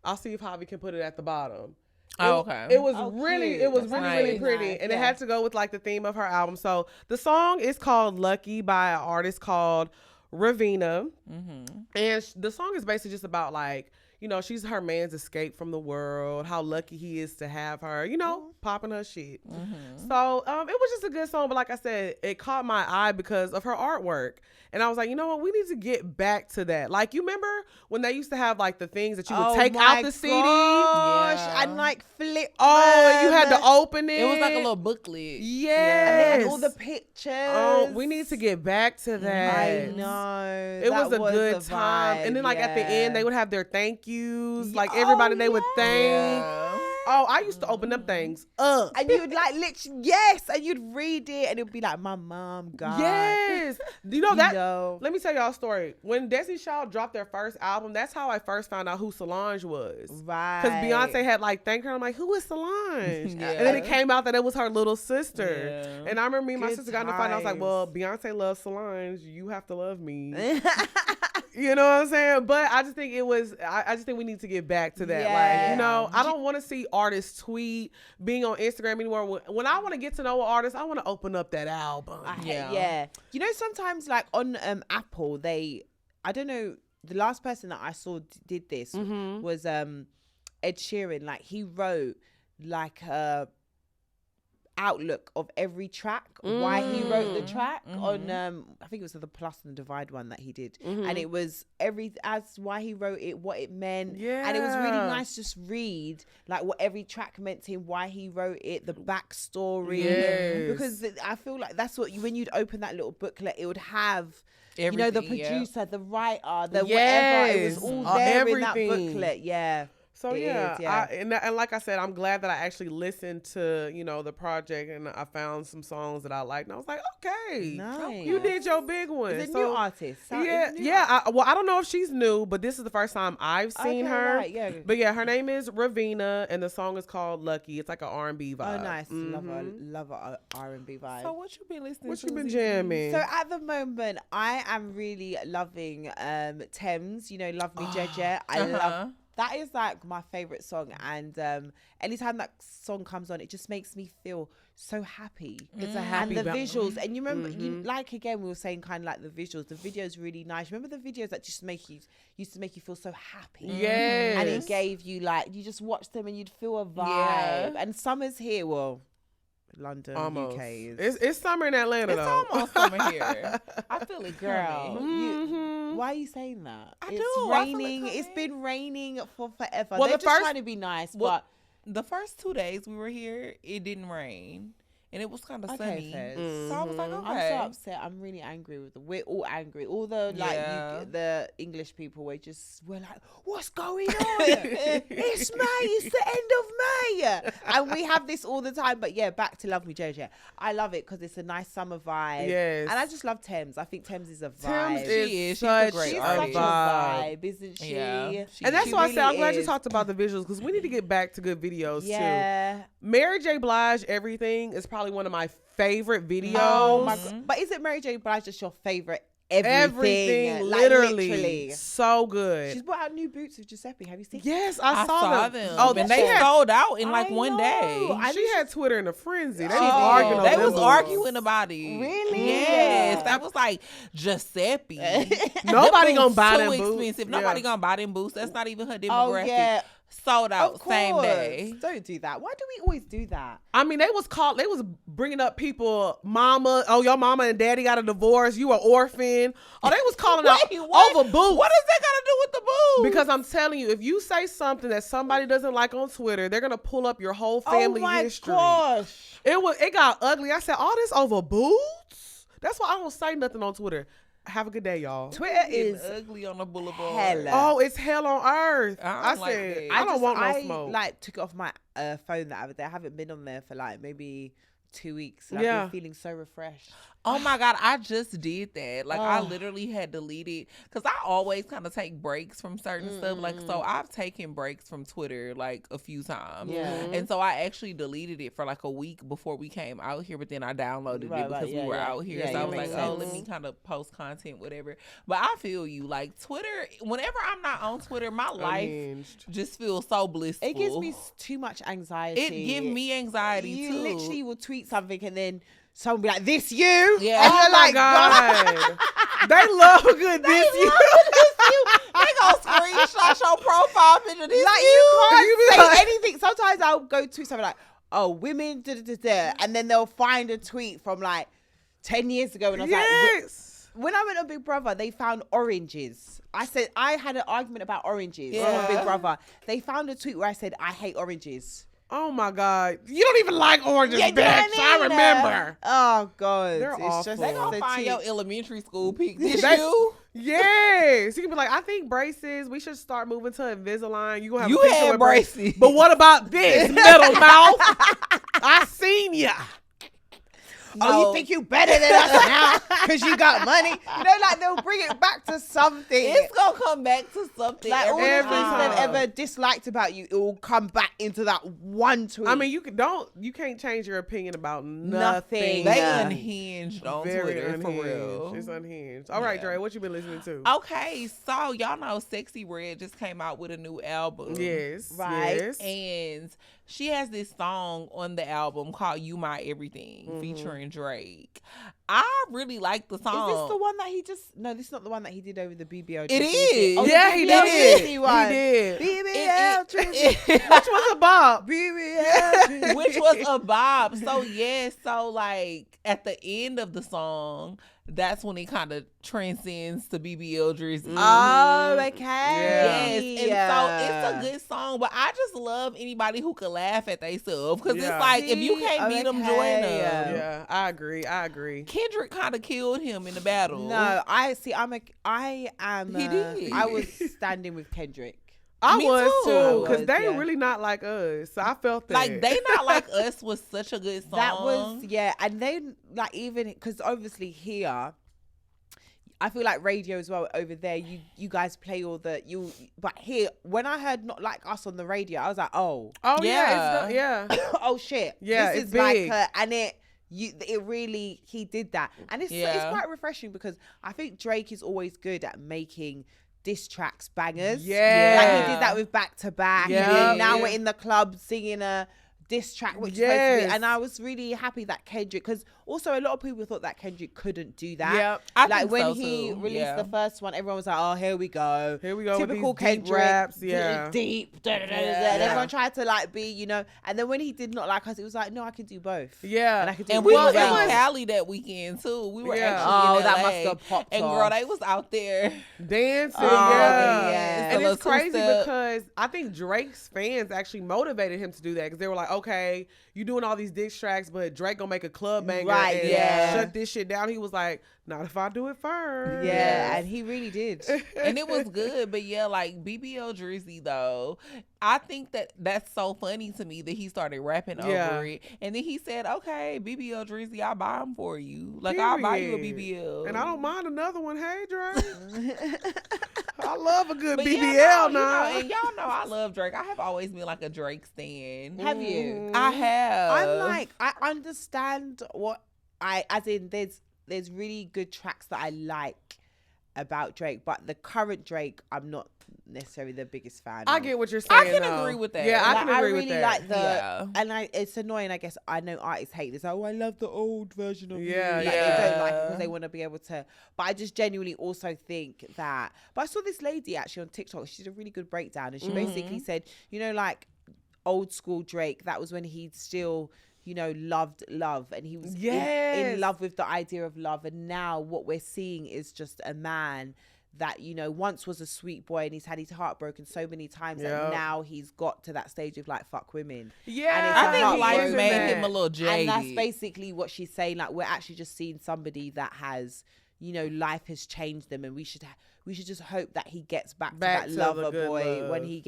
I'll see if Javi can put it at the bottom. Oh, okay. It was Oh, really, cute. it was That's really, nice. really pretty. Nice, And it yeah. had to go with like the theme of her album. So the song is called Lucky by an artist called Ravina. And the song is basically just about like, you know, she's her man's escape from the world, how lucky he is to have her, you know, popping her shit. So it was just a good song. But like I said, it caught my eye because of her artwork. And I was like, you know what? We need to get back to that. Like, you remember when they used to have like the things that you would take out the CD? Gosh, Yeah. and like flip. Oh, and you had them. to open it. It was like a little booklet. Yes. And all the pictures. Oh, we need to get back to that. I know. It was That a good time. vibe, And then like at the yeah. end, they would have their thank yous. Like Oh, everybody they would thank. Yeah. Oh, I used to open them things up. And you'd like literally, yes, and you'd read it, and it'd be like, my mom, God. Yes. You know that? know. Let me tell y'all a story. When Destiny Child dropped their first album, that's how I first found out who Solange was. Right. Because Beyonce had like thanked her. I'm like, who is Solange? Yeah. And then it came out that it was her little sister. Yeah. And I remember me and my Good sister got in the fight. And I was like, times. well, Beyonce loves Solange. You have to love me. You know what I'm saying? But I just think I just think we need to get back to that. Like, Yeah. you know, I don't want to see artists tweet, being on Instagram anymore. When I want to get to know an artist, I want to open up that album. Yeah. You know, sometimes like on Apple, I don't know, the last person that I saw did this was Ed Sheeran. Like he wrote like a outlook of every track, why he wrote the track on I think it was the Plus and the Divide one that he did, and it was why he wrote it, what it meant, and it was really nice to just read like what every track meant to him, why he wrote it, the backstory. Yes. Because I feel like that's what when you'd open that little booklet, it would have you know, the Everything, yeah. producer, the writer, the whatever, it Yes. was all there in that Everything. booklet. Yeah. So It yeah, is, yeah. and like I said, I'm glad that I actually listened to, you know, the project and I found some songs that I liked, and I was like, okay, Nice. you did your big one. Is it So, new artist? Yeah, Is it new yeah. I don't know if she's new, but this is the first time I've seen Okay, her. right, yeah. But yeah, her name is Ravina, and the song is called Lucky. It's like an R&B vibe. Oh, nice. Love a R&B vibe. So what you been listening What to? you been Zeze? jamming? So at the moment, I am really loving Thames. You know, Love Me Jeje. I love that. Is like my favorite song, and anytime that song comes on, it just makes me feel so happy. It's a happy And the bop. visuals, and you remember, you like again, we were saying kind of like the visuals. The video's really nice. Remember the videos that just used to make you feel so happy. Yes. And it gave you like you just watch them and you'd feel a vibe. Yeah. And summer's here. Well, London, Almost. UK is. It's summer in Atlanta It's though. almost summer here. I feel it, Girl, coming. why are you saying that? I It's do. I feel it raining. It's coming. been raining for forever. Well, They're the just first- trying to be nice, Well, but The first 2 days we were here, it didn't rain. And it was kind of okay, sunny. Fez. So I was like, okay. I'm so upset. I'm really angry with them. We're all angry. All the Yeah. the English people we're like, what's going on? It's May. It's the end of May, and we have this all the time. But yeah, back to Love Me Jojo. I love it because it's a nice summer vibe. Yes. and I just love Thames. I think Thames is a vibe. Thames She is. She's a such great She's a such a vibe. vibe, isn't she? Yeah, she And that's She why I said I'm really glad you is. talked about the visuals because we need to get back to good videos too. Yeah. Mary J. Blige, Everything is probably one of my favorite videos. Oh my god! But is it Mary J. Blige just your favorite everything. Like, literally. So good. She's brought out new boots with Giuseppe. Have you seen? Yes, I saw them. Oh, and she they had, sold out in like I one know. day. she had Twitter in a frenzy. They was Oh, arguing. They on was them arguing about it. Really? Yes. Yeah. That was like Giuseppe. Nobody Them gonna boots buy too them boots. expensive. Yeah. Nobody gonna buy them boots. That's not even her Oh demographic. yeah. Sold out Of same course. day. Don't do that. Why do we always do that? I mean, they was bringing up people, mama, oh, your mama and daddy got a divorce, you an orphan. Oh, they was calling out What? over boots. What does that got to do with the boots? Because I'm telling you, if you say something that somebody doesn't like on Twitter, they're gonna pull up your whole family history. Oh my gosh. It got ugly. I said, all this over boots? That's why I don't say nothing on Twitter. Have a good day, y'all. Twitter Getting is ugly on the boulevard. hella. Oh, it's hell on earth. I I don't like said, that. I don't want no smoke. Like took it off my phone the other day. I haven't been on there for like maybe 2 weeks. And I've Yeah. been feeling so refreshed. Oh my God, I just did that. Like I Oh. literally had deleted because I always kind of take breaks from certain stuff. Like so I've taken breaks from Twitter like a few times. Yeah. And so I actually deleted it for like a week before we came out here, but then I downloaded Right, it because yeah, we were yeah. out here. Yeah, so I yeah, was like, makes oh, let sense. me kind of post content, whatever. But I feel you. Like Twitter, whenever I'm not on Twitter, my life Unhinged. just feels so blissful. It gives me too much anxiety. It give me anxiety You too. literally will tweet something and then someone will be like, "This you?" Yeah. And Oh you're my like, God. They love a good this you. They gonna screenshot your profile picture. This Like you. you can't You be say like- anything. Sometimes I'll go tweet something like, "Oh, women," da, da, da, da, and then they'll find a tweet from like 10 years ago, and I was like, Yes. when I went on Big Brother, they found oranges. I said I had an argument about oranges Yeah. on Big Brother. They found a tweet where I said I hate oranges. Oh my God. You don't even like oranges, Yeah, bitch. do you know what I mean? remember. Oh God, They're it's awful. just They They gonna the find tweet. your elementary school pic. This They- you? Yes. You can be like, I think braces, we should start moving to Invisalign. You gonna have You a picture had with braces. But what about this, metal mouth? I seen ya. Oh, No. you think you better than us now because you got money? You know, like they'll bring it back to something. It's gonna come back to something. Like all the every things time. they've ever disliked about you, it will come back into that one tweet. I mean, you can't change your opinion about Nothing. nothing. They Yeah. unhinged on Very Twitter unhinged. for real. It's unhinged. All right, Yeah. Dre, what you been listening to? Okay, so y'all know Sexy Red just came out with a new album. Yes. Right. Yes. And she has this song on the album called You My Everything featuring Drake. I really like the song. is this the one that he just? No, this is not the one that he did over the BBL. It is. Oh, Yeah, the he BBL did. Drizzy one. He did. BBL Drizzy. Which was a bop. BBL Drizzy. Which was a bob. So yes, so like at the end of the song, that's when it kind of transcends to BBL Drizzy. Oh, okay. Yes, and so it's a good song, but I just love anybody who can laugh at themselves because Yeah. it's like if you can't beat them, join them. Okay. Yeah, I agree. Kendrick kind of killed him in the battle. No, I see. I am. He did. I was standing with Kendrick. I Me was too. too, because I they was, yeah. really not like us. So I felt that. Like They Not Like Us was such a good song. That was and then like even because obviously here, I feel like radio as well over there. You guys play all the but here when I heard Not Like Us on the radio, I was like, oh, oh Yeah. yeah, oh shit, Yeah, this it's is like big. her, and it really he did that, and it's Yeah. quite refreshing because I think Drake is always good at making diss tracks bangers. Yeah. Like he did that with Back to Back. Yeah. And then now Yeah. we're in the club singing a diss track, which is supposed to Yes. be, and I was really happy that Kendrick, because also a lot of people thought that Kendrick couldn't do that. Yep. I Like think when so, he too. released Yeah. the first one, everyone was like, "Oh, here we go, Here we go with typical these deep Kendrick, raps, yeah. deep." Da, da, da, da, da. Yeah. And everyone tried to like be, and then when he did Not Like Us, it was like, "No, I can do both." Yeah. and I could do And it we really was well. in Cali that weekend too. We were Yeah. actually Oh, in that LA. must have popped And off. girl, they was out there. dancing. Oh, yeah. yeah. And A it's little crazy two-step. because I think Drake's fans actually motivated him to do that because they were like, okay, you doing all these diss tracks, but Drake gonna make a club banger Right, and yeah. shut this shit down. He was like, not if I do it first. Yeah, and he really did. And it was good, but yeah, like BBL Drizzy though, I think that's so funny to me that he started rapping Yeah. over it, and then he said, "Okay, BBL Drizzy, I'll buy them for you. Like I'll buy you a Period. BBL." And I don't mind another one. Hey, Drake. I love a good But BBL yeah, no, now. and y'all know I love Drake. I have always been like a Drake stan. Have you? I have. I'm like, I understand as in there's there's really good tracks that I like about Drake, but the current Drake, I'm not necessarily the biggest fan. I of. get what you're saying. I can though. agree with that. Yeah, I Like, can agree really with that. like the, Yeah. and it's annoying. I guess I know artists hate this. Oh, I love the old version of Yeah, you. Like, yeah. They don't like it because they want to be able to. But I just genuinely also think that. But I saw this lady actually on TikTok. She did a really good breakdown, and she basically said, you know, like old school Drake. That was when he still, you know, loved love, and he was in love with the idea of love. And now what we're seeing is just a man that, you know, once was a sweet boy and he's had his heart broken so many times that now he's got to that stage of like fuck women. Yeah, And it's I think about life life made that. him a little jaded. And that's basically what she's saying. Like, we're actually just seeing somebody that has, you know, life has changed them, and we should just hope that he gets back to Back that to the lover good boy love. when he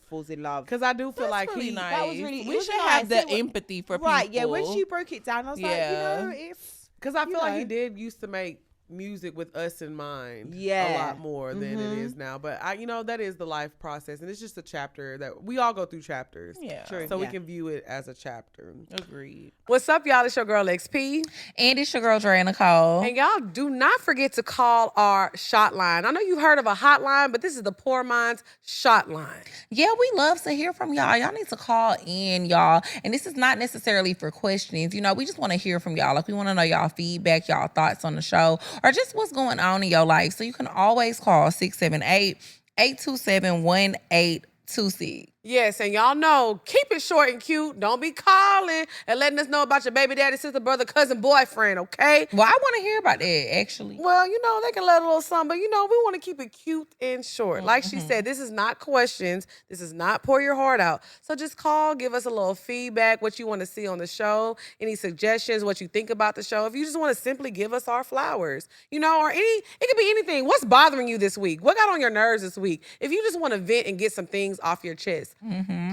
falls in love. Because I do feel like really he. nice. that was really- it we was should nice. have the It was- empathy for Right, people. yeah. When she broke it down, I was like, you know, it's Because I you feel like he know. did used to make music with us in mind a Yeah. lot more than it is now. But I, you know, that is the life process, and it's just a chapter that we all go through chapters. Yeah. True. So we Yeah. can view it as a chapter. Agreed. What's up, y'all? It's your girl XP. And it's your girl, Dre Nicole. And y'all do not forget to call our shot line. I know you've heard of a hotline, but this is the Poor Minds shot line. Yeah, we love to hear from y'all. Y'all need to call in, y'all. And this is not necessarily for questions. You know, we just want to hear from y'all. Like, we want to know y'all feedback, y'all thoughts on the show, or just what's going on in your life. So you can always call 678-827-1826. Yes, and y'all know, keep it short and cute. Don't be calling and letting us know about your baby daddy, sister, brother, cousin, boyfriend, okay? Well, I want to hear about that, actually. Well, you know, they can let a little something, but, you know, we want to keep it cute and short. Like she said, this is not questions. This is not pour your heart out. So just call, give us a little feedback, what you want to see on the show, any suggestions, what you think about the show. If you just want to simply give us our flowers, you know, or it could be anything. What's bothering you this week? What got on your nerves this week? If you just want to vent and get some things off your chest,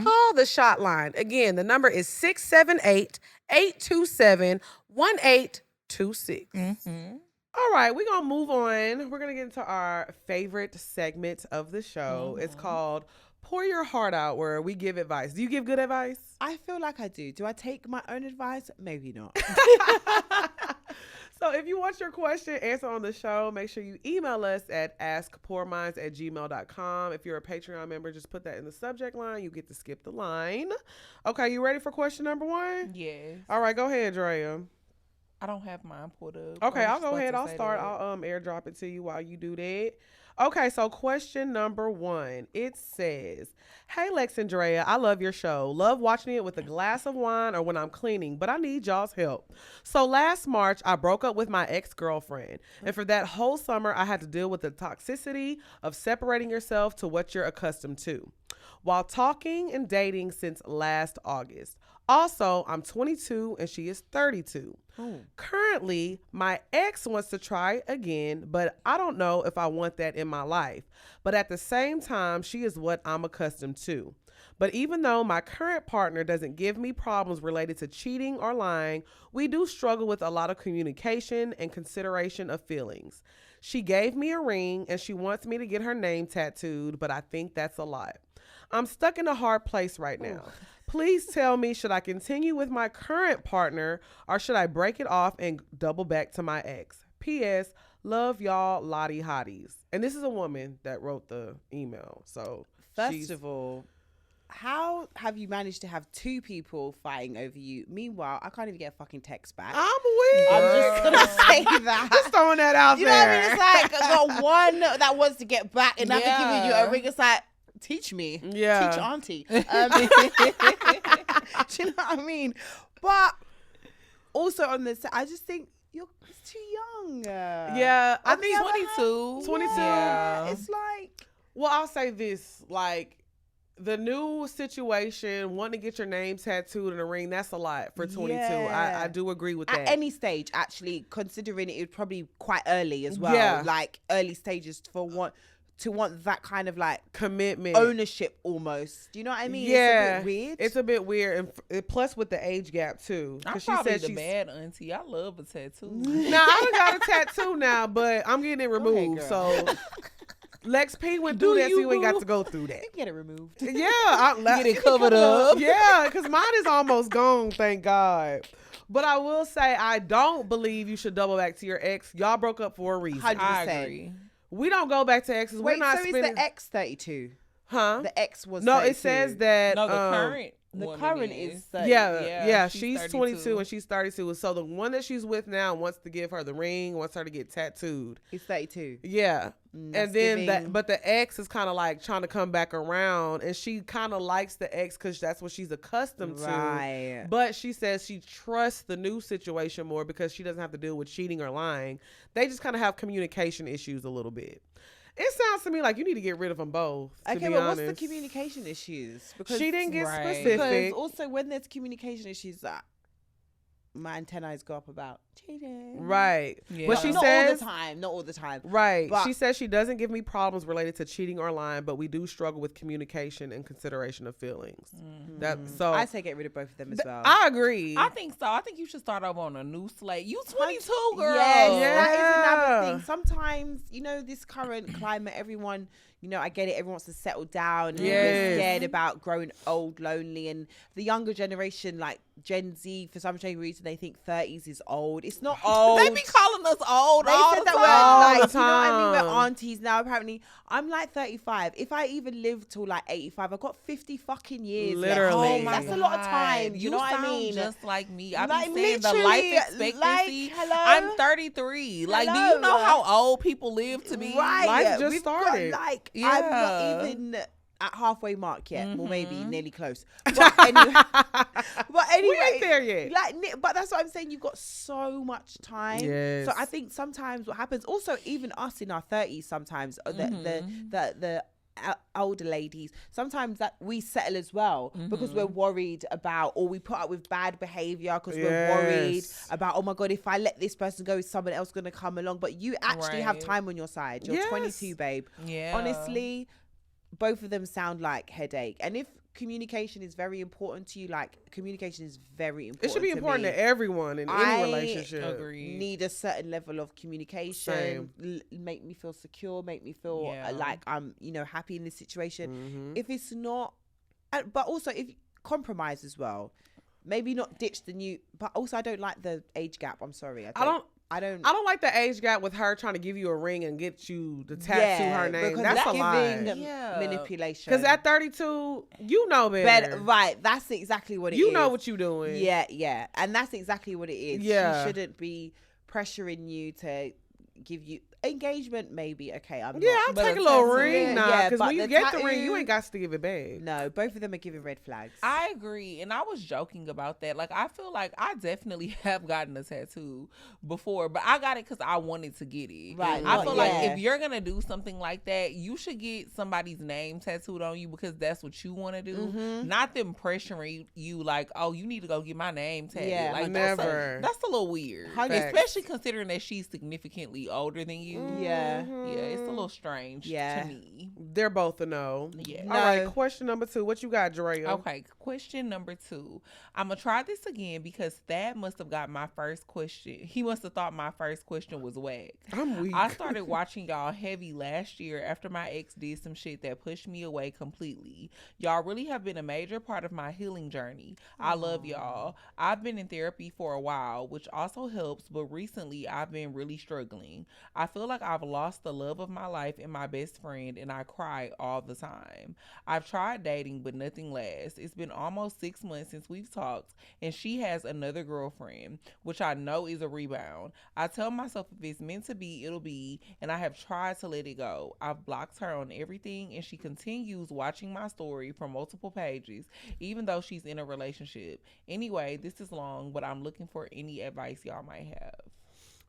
call the shot line. Again, the number is 678-827-1826. All right, we're going to move on. We're going to get into our favorite segment of the show. It's called Pour Your Heart Out, where we give advice. Do you give good advice? I feel like I do. Do I take my own advice? Maybe not. So if you want your question answered on the show, make sure you email us at askpourminds@gmail.com. If you're a Patreon member, just put that in the subject line. You get to skip the line. Okay, you ready for question number 1? Yes. All right, go ahead, Drea. I don't have mine pulled up. Okay, I was I'll just go about ahead. to I'll say start. that. I'll airdrop it to you while you do that. Okay, so question number 1. It says, "Hey Lex and Drea, I love your show. Love watching it with a glass of wine or when I'm cleaning, but I need y'all's help. So last March, I broke up with my ex-girlfriend, and for that whole summer, I had to deal with the toxicity of separating yourself to what you're accustomed to, while talking and dating since last August. Also, I'm 22 and she is 32. Currently, my ex wants to try again, but I don't know if I want that in my life. But at the same time, she is what I'm accustomed to. But even though my current partner doesn't give me problems related to cheating or lying, we do struggle with a lot of communication and consideration of feelings. She gave me a ring and she wants me to get her name tattooed, but I think that's a lot. I'm stuck in a hard place right now. Please tell me, should I continue with my current partner or should I break it off and double back to my ex? P.S. Love y'all, Lottie Hotties." And this is a woman that wrote the email. So First of all, how have you managed to have 2 people fighting over you? Meanwhile, I can't even get a fucking text back. I'm weak. I'm just gonna say that. Just throwing that out You know what I there. mean? It's like I got one that wants to get back, and after giving you a ring, it's like, teach me, Yeah. teach auntie. Do you know what I mean? But also on this, I just think it's too young. Yeah, I On the think other hand, 22. 22. Yeah, it's like Well, I'll say this, like, the new situation, wanting to get your name tattooed in a ring, that's a lot for 22. Yeah. I do agree with that. at any stage, actually, considering it would probably quite early as well. Yeah. Like early stages to want that kind of like Commitment. ownership almost. Do you know what I mean? Yeah. It's a bit weird. It's a bit weird. And plus with the age gap, too. I'm 'Cause probably the she's bad auntie. I love a tattoo. Now, I done got a tattoo now, but I'm getting it removed. girl. So Lex P went through that, so you, you ain't got boo? to go through that. Get it removed. Yeah. Get it covered up. Yeah, because mine is almost gone, thank God. But I will say, I don't believe you should double back to your ex. Y'all broke up for a reason. 100%. I agree. We don't go back to exes. Wait, We're not so spending. is the ex 32? Huh? The ex was No, 32. it says that. No, the current. The woman current is 30. Yeah, she's she's 32. 22 and she's 32. So the one that she's with now wants to give her the ring, wants her to get tattooed. He's 32. Yeah. That's And then giving- but the ex is kind of like trying to come back around, and she kind of likes the ex because that's what she's accustomed Right. to. But she says she trusts the new situation more because she doesn't have to deal with cheating or lying. They just kind of have communication issues a little bit. It sounds to me like you need to get rid of them both. To Okay, be but honest. what's the communication issues? Because She didn't get Right. Because specific. also when there's communication issues, my antennas go up about cheating. Right. Yeah. But she not says all the time. Not all the time. right. But- She says she doesn't give me problems related to cheating or lying, but we do struggle with communication and consideration of feelings. That so I say get rid of both of them as well. I agree. I think so. I think you should start over on a new slate. You 22, girl. Yes, Yeah. that is another thing. Sometimes, this current climate, everyone, I get it. Everyone wants to settle down. And Yes. we're scared about growing old, lonely. And the younger generation, like Gen Z, for some strange reason, they think 30s is old. It's not old. They be calling us old They all said the that time. we're All like, the you know what I mean? time. We're aunties now. Apparently, I'm like 35. If I even live till like 85, I've got 50 fucking years. left. Literally. Oh my That's a lot of God. time. You know what I sound mean? just like me. I Like, be saying the literally, life expectancy. like, hello? I'm 33. Like, do Hello? you know how old people live to be? Right. Life just We've started. Got, like, I'm Yeah. not even at halfway mark yet. Well, maybe nearly close. But anyway, we ain't there yet. but that's what I'm saying. You've got so much time. Yes. So I think sometimes what happens, also even us in our 30s, sometimes the older ladies, sometimes that we settle as well because we're worried about, or we put up with bad behavior because we're worried Yes. about, oh my God, if I let this person go, is someone else going to come along? But you actually have Right. time on your side. You're Yes. 22, babe. Yeah. Honestly, both of them sound like headache. And if communication is very important to you, like communication is very important. It should be important me. to everyone in I any relationship. agree. Need a certain level of communication, make me feel secure, make me feel Yeah. like I'm, happy in this situation. Mm-hmm. If it's not, but also if compromise as well, maybe not ditch the new, but also I don't like the age gap. I'm sorry. I don't I don't like the age gap with her trying to give you a ring and get you to tattoo her name. because That's a giving lie. Yeah. manipulation. Because at 32, you know better. right, that's exactly what it is. You know what you're doing. Yeah, and that's exactly what it is. Yeah. She shouldn't be pressuring you to give you engagement. Maybe okay. Yeah, not, I'll but take a little tattoo, ring now. yeah, Because but when you the get the ring, you tattoo- ain't got to give it back. No, both of them are giving red flags. I agree. And I was joking about that. Like, I feel like I definitely have gotten a tattoo before, but I got it because I wanted to get it. Right, I well, feel like yeah. if you're going to do something like that, you should get somebody's name tattooed on you because that's what you want to do. Mm-hmm. Not them pressuring you like, oh, you need to go get my name tattooed. Yeah, like, never. That's a little weird. Facts. Especially considering that she's significantly older than you. Yeah. Yeah, it's a little strange Yeah. to me. They're both a no. Yeah. All right, No. question number 2. What you got, Drea? Okay, question number 2. I'm gonna try this again because Thad must have got my first question. He must have thought my first question was whack. I'm weak. I started watching y'all heavy last year after my ex did some shit that pushed me away completely. Y'all really have been a major part of my healing journey. I love y'all. I've been in therapy for a while, which also helps, but recently I've been really struggling. I feel like I've lost the love of my life and my best friend, and I cry all the time. I've tried dating, but nothing lasts. It's been almost 6 months since we've talked, and she has another girlfriend, which I know is a rebound. I tell myself if it's meant to be, it'll be, and I have tried to let it go. I've blocked her on everything, and she continues watching my story from multiple pages, even though she's in a relationship. Anyway, this is long, but I'm looking for any advice y'all might have.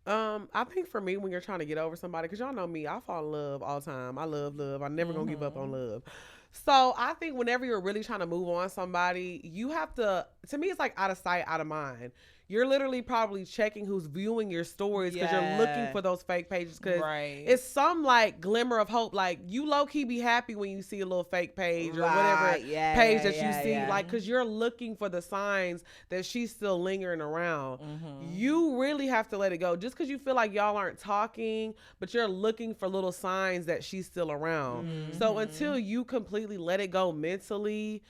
I think for me, when you're trying to get over somebody, because y'all know me, I fall in love all the time. I love love. I'm never gonna give up on love. So I think whenever you're really trying to move on somebody, you have to me, it's like out of sight, out of mind. You're literally probably checking who's viewing your stories because you're looking for those fake pages. Because Right. it's some like glimmer of hope. Like you low key be happy when you see a little fake page or whatever Right, yeah, page yeah, that you yeah, see. yeah. Like, because you're looking for the signs that she's still lingering around. Mm-hmm. You really have to let it go. Just because you feel like y'all aren't talking, but you're looking for little signs that she's still around. Mm-hmm. So until you completely let it go mentally,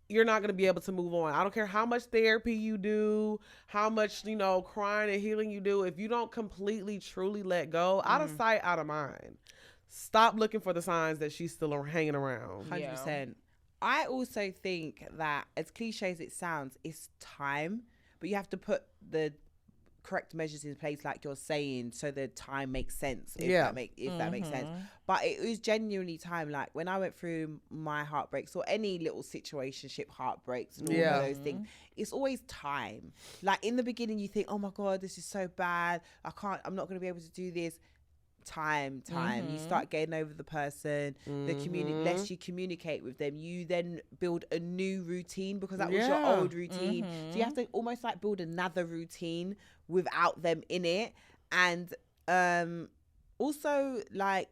you're not going to be able to move on. I don't care how much therapy you do, how much, crying and healing you do. If you don't completely, truly let go, out of sight, out of mind. Stop looking for the signs that she's still hanging around. 100%. I also think that, as cliche as it sounds, it's time, but you have to put the correct measures in place, like you're saying, so the time makes sense. If that makes sense. But it was genuinely time. Like when I went through my heartbreaks or any little situationship heartbreaks and all of those things, it's always time. Like in the beginning, you think, oh my God, this is so bad. I'm not going to be able to do this. Time. You start getting over the person, less you communicate with them, you then build a new routine because that was your old routine. So you have to almost like build another routine without them in it. And also like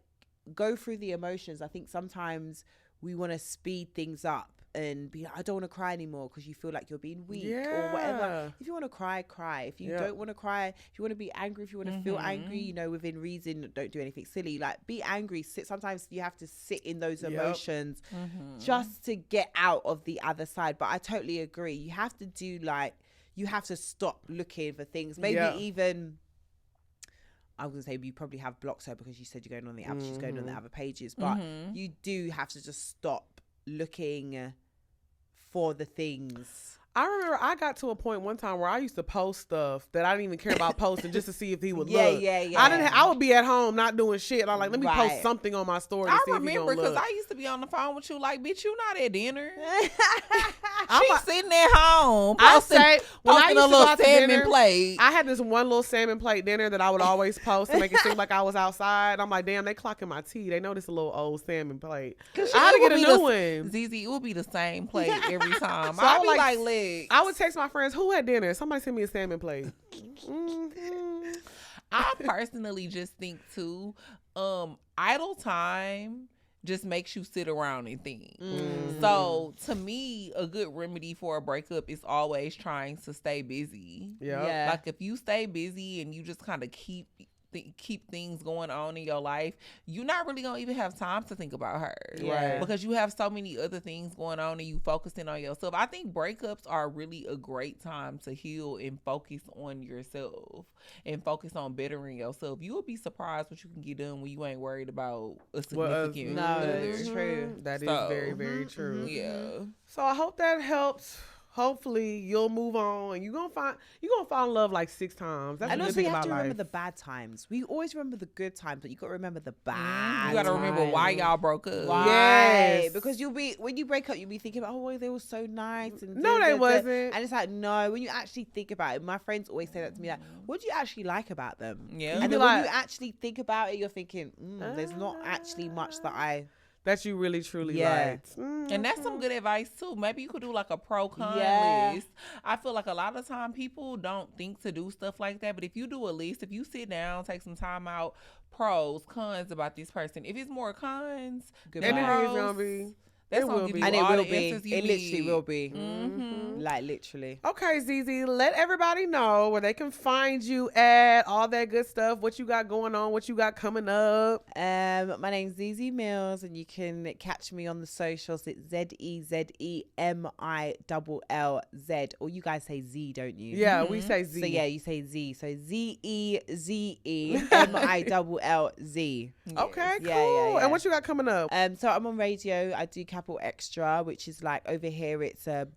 go through the emotions. I think sometimes we want to speed things up and be like, I don't want to cry anymore because you feel like you're being weak or whatever. If you want to cry, cry. If you don't want to cry, if you want to be angry, if you want to feel angry, within reason, don't do anything silly. Like be angry. Sometimes you have to sit in those emotions just to get out of the other side. But I totally agree. You have to you have to stop looking for things. Maybe even, I was going to say, you probably have blocked her because you said you're going on the app, she's going on the other pages. But you do have to just stop looking for the things. I remember I got to a point one time where I used to post stuff that I didn't even care about posting just to see if he would look. I would be at home not doing shit. I'm like, let me post something on my story to see if he gonna look. Because I used to be on the phone with you like, bitch, you not at dinner. She's sitting at home posting a little salmon plate. I had this one little salmon plate dinner that I would always post to make it seem like I was outside. I'm like, damn, they clocking my tea. They know this a little old salmon plate. I had to get a new one. Zeze, it would be the same plate every time. So I would be like, legs. I would text my friends, who had dinner? Somebody send me a salmon plate. I personally just think too, idle time just makes you sit around and think. So to me, a good remedy for a breakup is always trying to stay busy. Yeah. Like if you stay busy and you just kind of keep things going on in your life, you're not really gonna even have time to think about her, right? Because you have so many other things going on and you focusing on yourself. I think breakups are really a great time to heal and focus on yourself and focus on bettering yourself. You will be surprised what you can get done when you ain't worried about a significant other. It's true. That is very, very true. Yeah. So I hope that helps. Hopefully you'll move on and you're gonna fall in love like 6 times. That's and the also good thing you have about to life. remember the bad times. We always remember the good times, but you got to remember the bad. You got to remember why y'all broke up. Why? Yes. Because when you break up, you'll be thinking, oh, well, they were so nice. And no, they wasn't. And it's like, no, when you actually think about it, my friends always say that to me, like, what do you actually like about them? Yeah. And then when you actually think about it, you're thinking, there's not actually much that you really truly liked. And that's some good advice too. Maybe you could do like a pro-con list. I feel like a lot of time people don't think to do stuff like that, but if you do a list, if you sit down, take some time out, pros, cons about this person. If it's more cons than pros, that's gonna give you and all it will the be. answers you It literally need. will be. Like literally. Okay, Zeze, let everybody know where they can find you at, all that good stuff, what you got going on, what you got coming up. My name's Zeze Millz, and you can catch me on the socials. It's ZezeMillz, or you guys say Z, don't you? Yeah, we say Z. So yeah, you say Z. So ZezeMillz. Okay, cool. Yeah. And what you got coming up? So I'm on radio. I do Capital Extra, which is like over here. It's a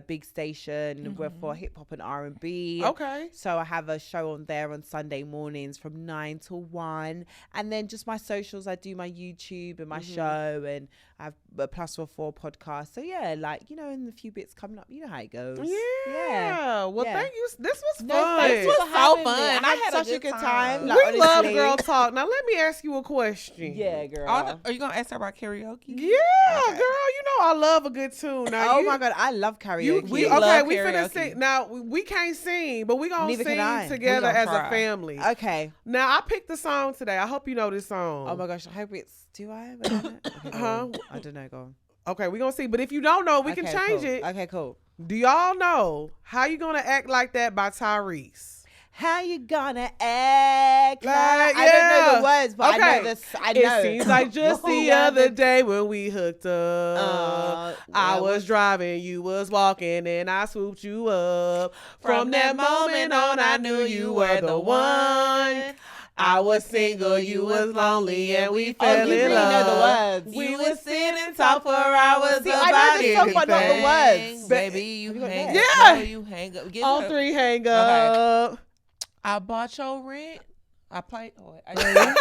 big station for hip hop and R&B. Okay. So I have a show on there on Sunday mornings from 9 till 1, and then just my socials. I do my YouTube and my show, and I have a +44 podcast. So yeah, like and a few bits coming up. You know how it goes. Yeah. Well, thank you. This was No, fun. thanks was for so having fun. me. I had such a good time. We Like, love honestly. girl talk. Now let me ask you a question. Yeah, girl. Are you gonna ask her about karaoke? Yeah, girl. You know I love a good tune. Now, Oh my God, I love karaoke. We love we finna karaoke. sing. Now we can't sing, but we gonna Neither can I. sing together We gonna as try. a family. Okay. Now I picked the song today. I hope you know this song. Oh my gosh, I hope it's. Do I? Okay, go on. I don't know. Go on. Okay, we gonna see. But if you don't know, we can Okay, change cool. it. Okay, cool. Do y'all know How You Gonna Act Like That by Tyrese? How you gonna act like? Like, I don't know know the words, but I know this. I know. It seems like just the other day when we hooked up. I was driving, you was walking, and I swooped you up. From that moment on, I knew you were the one. I was single, you was lonely, and we fell you in really love. know the words. We would sit and talk for hours See, about I know the song, anything. but not the words. Baby, you got hang that? up. Yeah. No, you hang up. Get On her. 3, hang up. I bought your rent. I played. Oh, I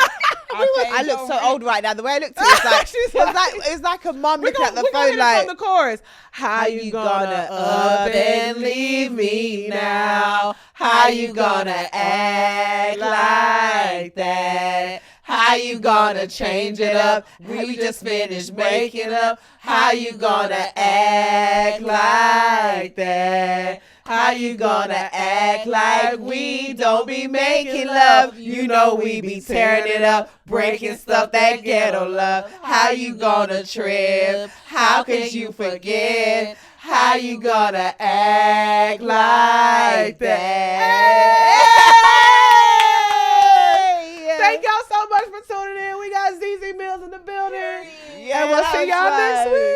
I look so old right now. The way I looked at it, She's it's like a mum looking at the we phone from like, the chorus. How you gonna up and leave me now? How you gonna act like that? How you gonna change it up? We just finished making up. How you gonna act like that? How you gonna act like we don't be making love? You know we be tearing it up, breaking stuff that ghetto love. How you gonna trip? How could you forget? How you gonna act like that? Thank y'all so much for tuning in. We got Zeze Millz in the building. yeah, And we'll see y'all next week.